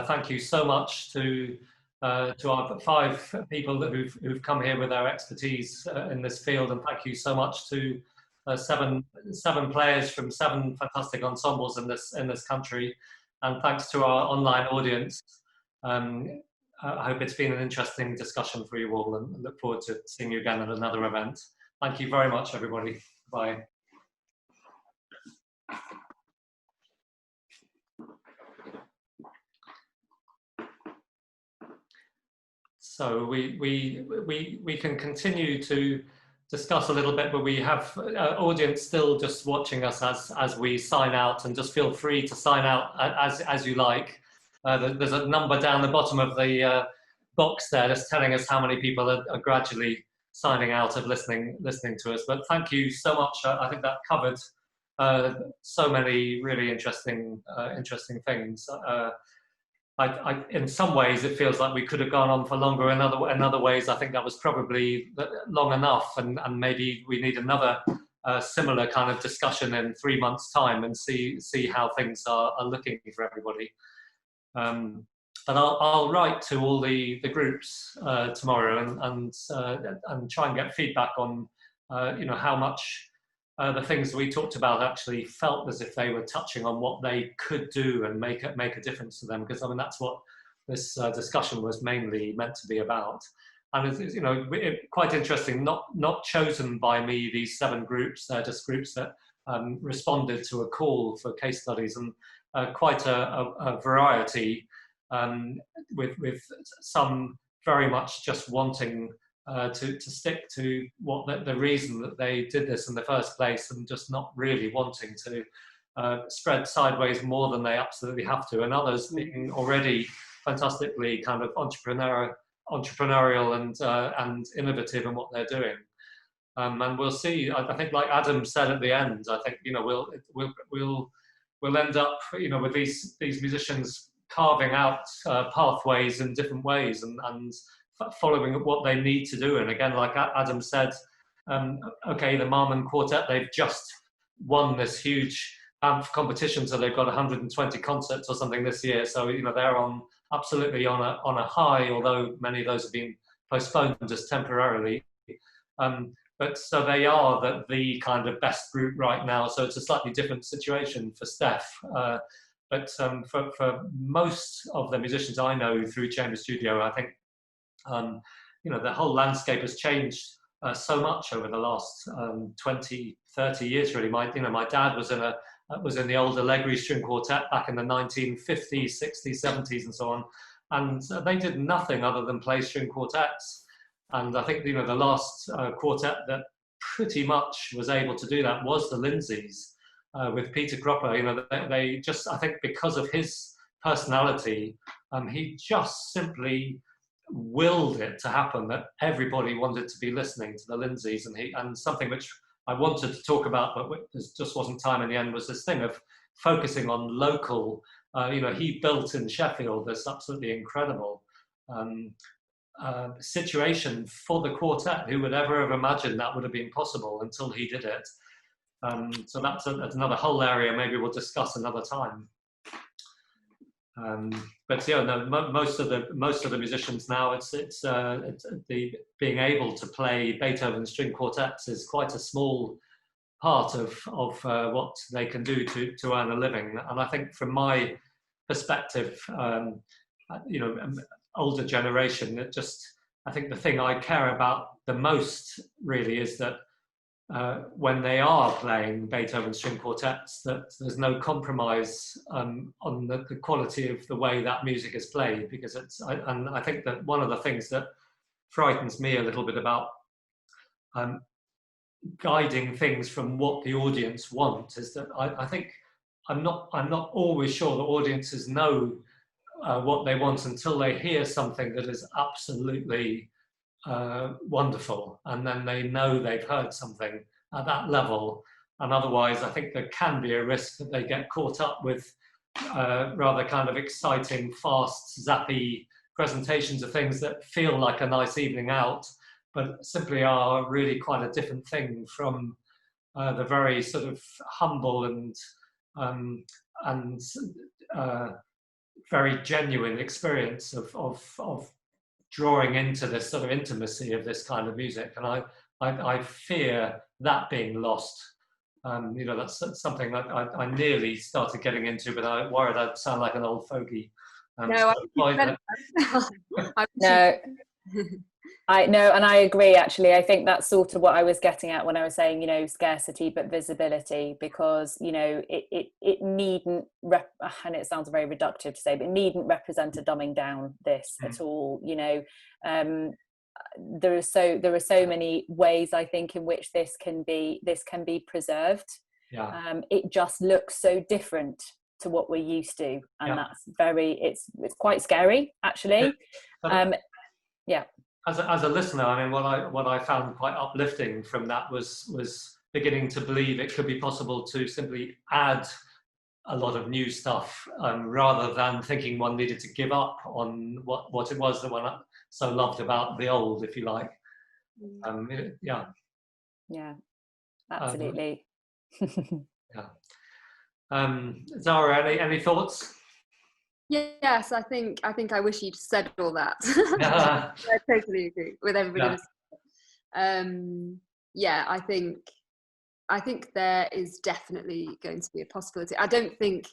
A: Thank you so much to our 5 people who've come here with their expertise in this field, and thank you so much to 7 players from 7 fantastic ensembles in this country, and thanks to our online audience. I hope it's been an interesting discussion for you all, and look forward to seeing you again at another event. Thank you very much, everybody. Bye. So we can continue to discuss a little bit, but we have audience still just watching us as we sign out, and just feel free to sign out as you like. There's a number down the bottom of the box there that's telling us how many people are gradually signing out of listening to us. But thank you so much. I think that covered so many really interesting things. In some ways, it feels like we could have gone on for longer. In other ways, I think that was probably long enough, and maybe we need another similar kind of discussion in 3 months' time and see how things are looking for everybody. But I'll write to all the groups tomorrow and try and get feedback on you know, how much the things we talked about actually felt as if they were touching on what they could do and make a difference to them, because I mean that's what this discussion was mainly meant to be about. And it's, you know, quite interesting, not chosen by me, these 7 groups. They're just groups that responded to a call for case studies, and quite a variety, with some very much just wanting to stick to what the reason that they did this in the first place, and just not really wanting to spread sideways more than they absolutely have to, and others being already fantastically kind of entrepreneurial and innovative in what they're doing. And we'll see. I think, like Adam said at the end, I think, you know, we'll end up, you know, with these musicians carving out pathways in different ways and following what they need to do. And again, like Adam said, okay, the Marmon Quartet, they've just won this huge competition, so they've got 120 concerts or something this year. So, you know, they're absolutely on a high, although many of those have been postponed just temporarily. But so they are the kind of best group right now. So it's a slightly different situation for Steph. But for most of the musicians I know through Chamber Studio, I think, you know, the whole landscape has changed so much over the last 20, 30 years, really. My dad was in the old Allegri string quartet back in the 1950s, 60s, 70s, and so on. And they did nothing other than play string quartets. And I think, you know, the last quartet that pretty much was able to do that was the Lindsays with Peter Cropper. You know, they just, I think because of his personality, he just simply willed it to happen that everybody wanted to be listening to the Lindsays. And something which I wanted to talk about, but there just wasn't time in the end, was this thing of focusing on local. You know, he built in Sheffield this absolutely incredible situation for the quartet. Who would ever have imagined that would have been possible until he did it? So that's another whole area maybe we'll discuss another time. But yeah, no, most of the musicians now, it's the being able to play Beethoven string quartets is quite a small part of what they can do to earn a living. And I think from my perspective, you know, older generation, I think the thing I care about the most really is that when they are playing Beethoven string quartets, that there's no compromise on the quality of the way that music is played, because and I think that one of the things that frightens me a little bit about guiding things from what the audience want is that I think I'm not always sure that audiences know what they want until they hear something that is absolutely wonderful, and then they know they've heard something at that level. And otherwise, I think there can be a risk that they get caught up with rather kind of exciting, fast, zappy presentations of things that feel like a nice evening out, but simply are really quite a different thing from the very sort of humble and very genuine experience of drawing into this sort of intimacy of this kind of music. And I fear that being lost. You know, that's something that I nearly started getting into, but I worried I'd sound like an old fogey.
F: No,
H: I know, and I agree. Actually, I think that's sort of what I was getting at when I was saying, you know, scarcity but visibility, because, you know, it needn't and it sounds very reductive to say, but it needn't represent a dumbing down this at all. You know, there are so many ways I think in which this can be preserved.
A: Yeah.
H: It just looks so different to what we're used to, and that's it's quite scary actually. Yeah.
A: As a listener, I mean, what I found quite uplifting from that was beginning to believe it could be possible to simply add a lot of new stuff, rather than thinking one needed to give up on what it was that one so loved about the old, if you like. Yeah.
H: Yeah, absolutely.
A: Yeah. Zara, any thoughts?
F: Yes, I think I wish you'd said all that.
A: Yeah.
F: I totally agree with everybody. Yeah, I think there is definitely going to be a possibility. I don't think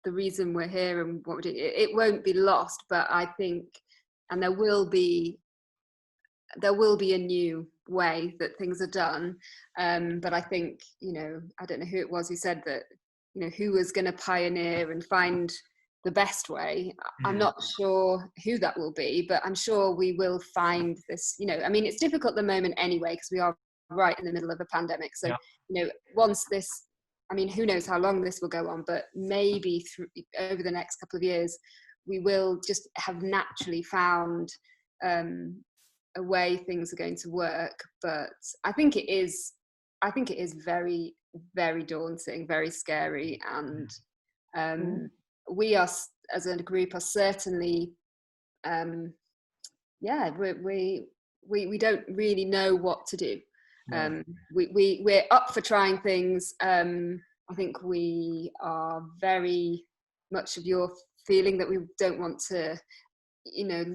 F: the reason we're here and what we're doing, it won't be lost, but I think, and there will be a new way that things are done. But I think, you know, I don't know who it was who said that, you know, who was going to pioneer and find the best way. I'm not sure who that will be, but I'm sure we will find this, you know, I mean, it's difficult at the moment anyway, because we are right in the middle of a pandemic. So, you know, once this, I mean, who knows how long this will go on, but maybe over the next couple of years, we will just have naturally found a way things are going to work. But I think it is very, very daunting, very scary. And we are, as a group, are certainly, we don't really know what to do. We're up for trying things. I think we are very much of your feeling that we don't want to, you know,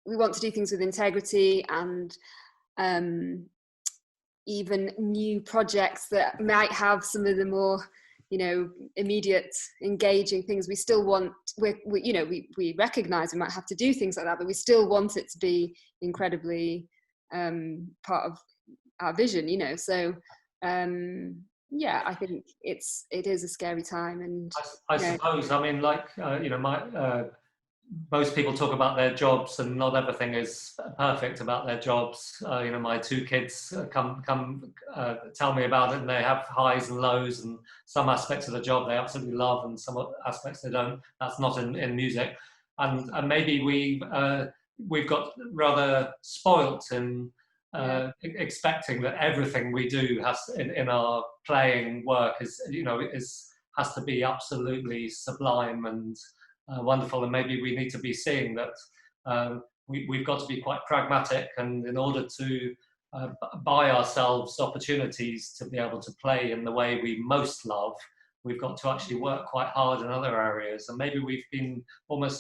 F: we want to do things with integrity, and even new projects that might have some of the more, you know, immediate engaging things. We still want, we recognize we might have to do things like that, but we still want it to be incredibly part of our vision, you know. So I think it is a scary time. And
A: I suppose, I mean, like, you know, most people talk about their jobs, and not everything is perfect about their jobs. You know, my two kids come tell me about it, and they have highs and lows, and some aspects of the job they absolutely love, and some aspects they don't. That's not in music, and maybe we've got rather spoilt in expecting that everything we do has in our playing work has to be absolutely sublime and wonderful, and maybe we need to be seeing that we've got to be quite pragmatic, and in order to buy ourselves opportunities to be able to play in the way we most love, we've got to actually work quite hard in other areas. And maybe we've been almost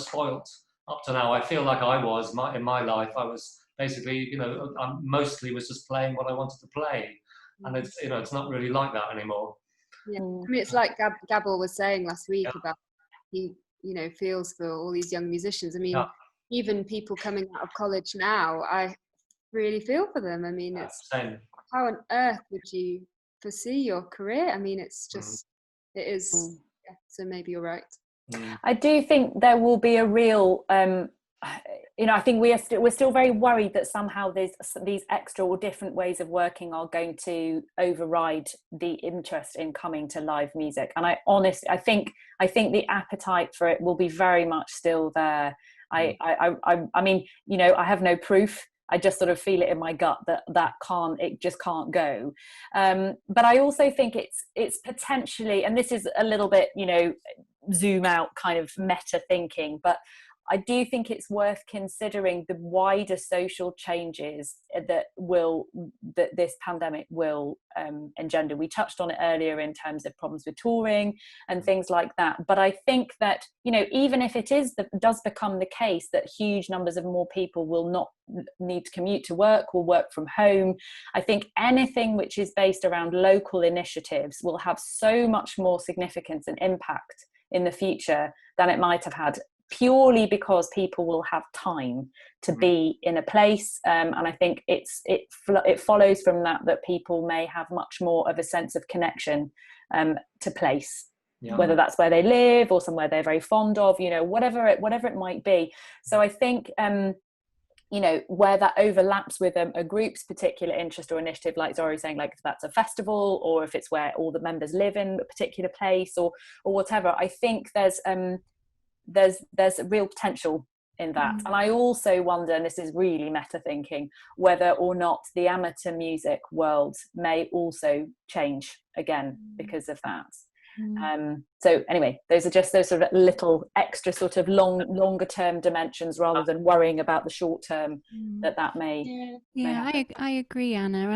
A: spoilt up to now. I feel like I was in my life. I was basically, I mostly was just playing what I wanted to play, and it's not really like that anymore.
F: Yeah, I mean, it's like Gabor was saying last week about he feels for all these young musicians. I mean, even people coming out of college now, I really feel for them. I mean, it's how on earth would you foresee your career? I mean, it's just it is. Yeah, so maybe you're right.
H: I do think there will be a real I think we're still very worried that somehow these extra or different ways of working are going to override the interest in coming to live music. And I think the appetite for it will be very much still there. I mean, I have no proof. I just sort of feel it in my gut that it just can't go. But I also think it's potentially, and this is a little bit, zoom out kind of meta thinking, but I do think it's worth considering the wider social changes that this pandemic will engender. We touched on it earlier in terms of problems with touring and things like that. But I think that, even if it does become the case that huge numbers of more people will not need to commute to work, will work from home, I think anything which is based around local initiatives will have so much more significance and impact in the future than it might have had, purely because people will have time to be in a place, and I think it follows from that people may have much more of a sense of connection to place, whether that's where they live or somewhere they're very fond of, whatever it might be. So I think where that overlaps with a group's particular interest or initiative, like Zori saying, like if that's a festival, or if it's where all the members live in a particular place, or whatever, I think there's a real potential in that. And I also wonder, and this is really meta thinking, whether or not the amateur music world may also change again because of that. So anyway, those are just those sort of little extra sort of longer term dimensions, rather than worrying about the short term that may.
L: I agree, Anna,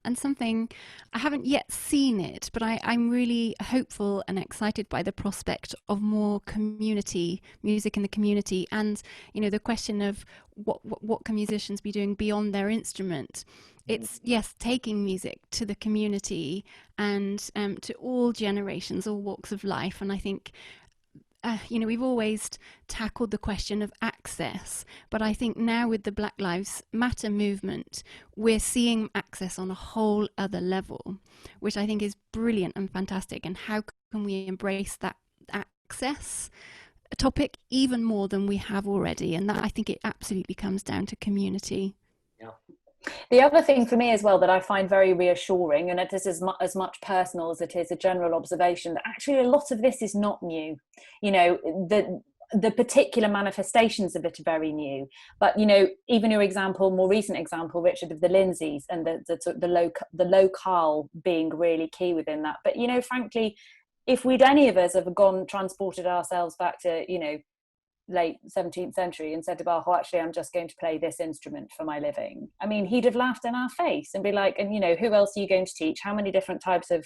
L: and something I haven't yet seen it, but I'm really hopeful and excited by the prospect of more community music in the community, and the question of what can musicians be doing beyond their instrument. It's taking music to the community and to all generations, all walks of life. And I think we've always tackled the question of access, but I think now with the Black Lives Matter movement, we're seeing access on a whole other level, which I think is brilliant and fantastic. And how can we embrace that access topic even more than we have already? And that, I think, it absolutely comes down to community.
H: The other thing for me as well that I find very reassuring, and it is as much personal as it is a general observation, that actually a lot of this is not new. The particular manifestations of it are very new. But even your more recent example, Richard, of the Lindsays, and the locale being really key within that. But frankly, if any of us have transported ourselves back to late 17th century and said to Bach, actually, I'm just going to play this instrument for my living, I mean, he'd have laughed in our face and be like, and who else are you going to teach? How many different types of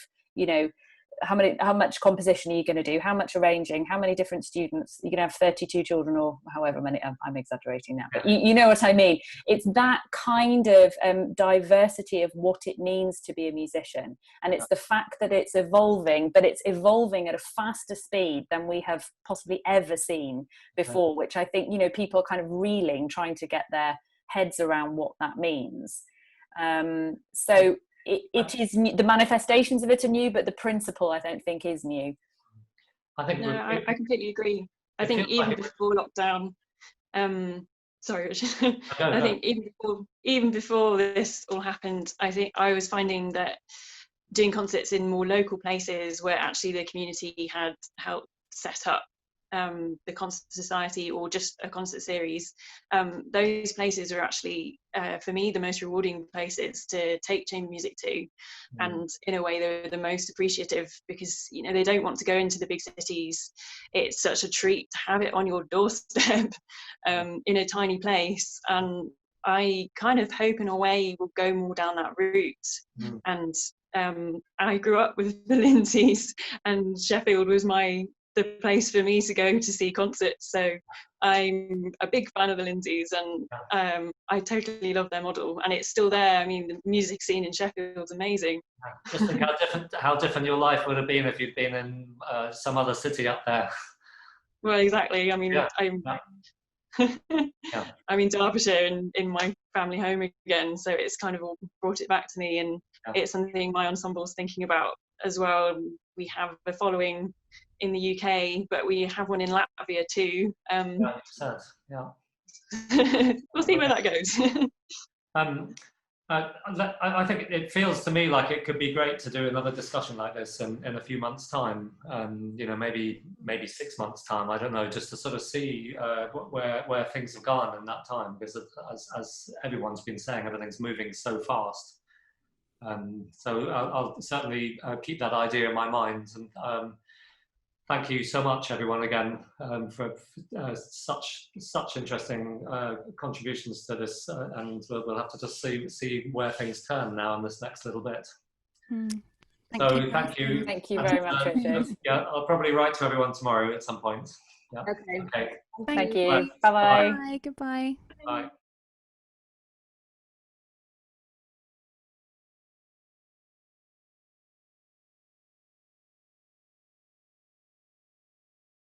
H: how much composition are you going to do? How much arranging? How many different students? You can have 32 children, or however many. I'm exaggerating now, but you know what I mean. It's that kind of diversity of what it means to be a musician, and it's the fact that it's evolving, but it's evolving at a faster speed than we have possibly ever seen before, which I think people are kind of reeling, trying to get their heads around what that means. So it is new. The manifestations of it are new, but the principle, I don't think, is new.
A: I think
C: I completely agree. I think even before lockdown, sorry, Richard. I think even before this all happened, I think I was finding that doing concerts in more local places where actually the community had helped set up the concert society or just a concert series, those places are actually for me the most rewarding places to take chamber music to. And in a way they're the most appreciative, because you know they don't want to go into the big cities. It's such a treat to have it on your doorstep in a tiny place, and I kind of hope in a way we'll go more down that route. And I grew up with the Lindsays, and Sheffield was the place for me to go to see concerts. So I'm a big fan of the Lindsays, and I totally love their model, and it's still there. I mean, the music scene in Sheffield's amazing.
A: Just think how different your life would have been if you'd been in some other city up there.
C: Well, exactly. I mean, I'm in Derbyshire in my family home again, so it's kind of all brought it back to me, and it's something my ensemble's thinking about as well. We have a following in the UK, but we have one in Latvia too. We'll see where that goes.
A: I think it feels to me like it could be great to do another discussion like this in a few months' time. You know, maybe 6 months' time. I don't know, just to sort of see where things have gone in that time, because as everyone's been saying, everything's moving so fast. So I'll certainly keep that idea in my mind. And thank you so much, everyone, again, for such interesting contributions to this. And we'll have to just see where things turn now in this next little bit. Thank you.
H: Thank you very much, Richard.
A: Yeah, I'll probably write to everyone tomorrow at some point. Yeah.
H: Okay.
A: Okay.
H: Thank you.
L: Bye.
H: Bye-bye.
L: Bye. Goodbye.
A: Bye.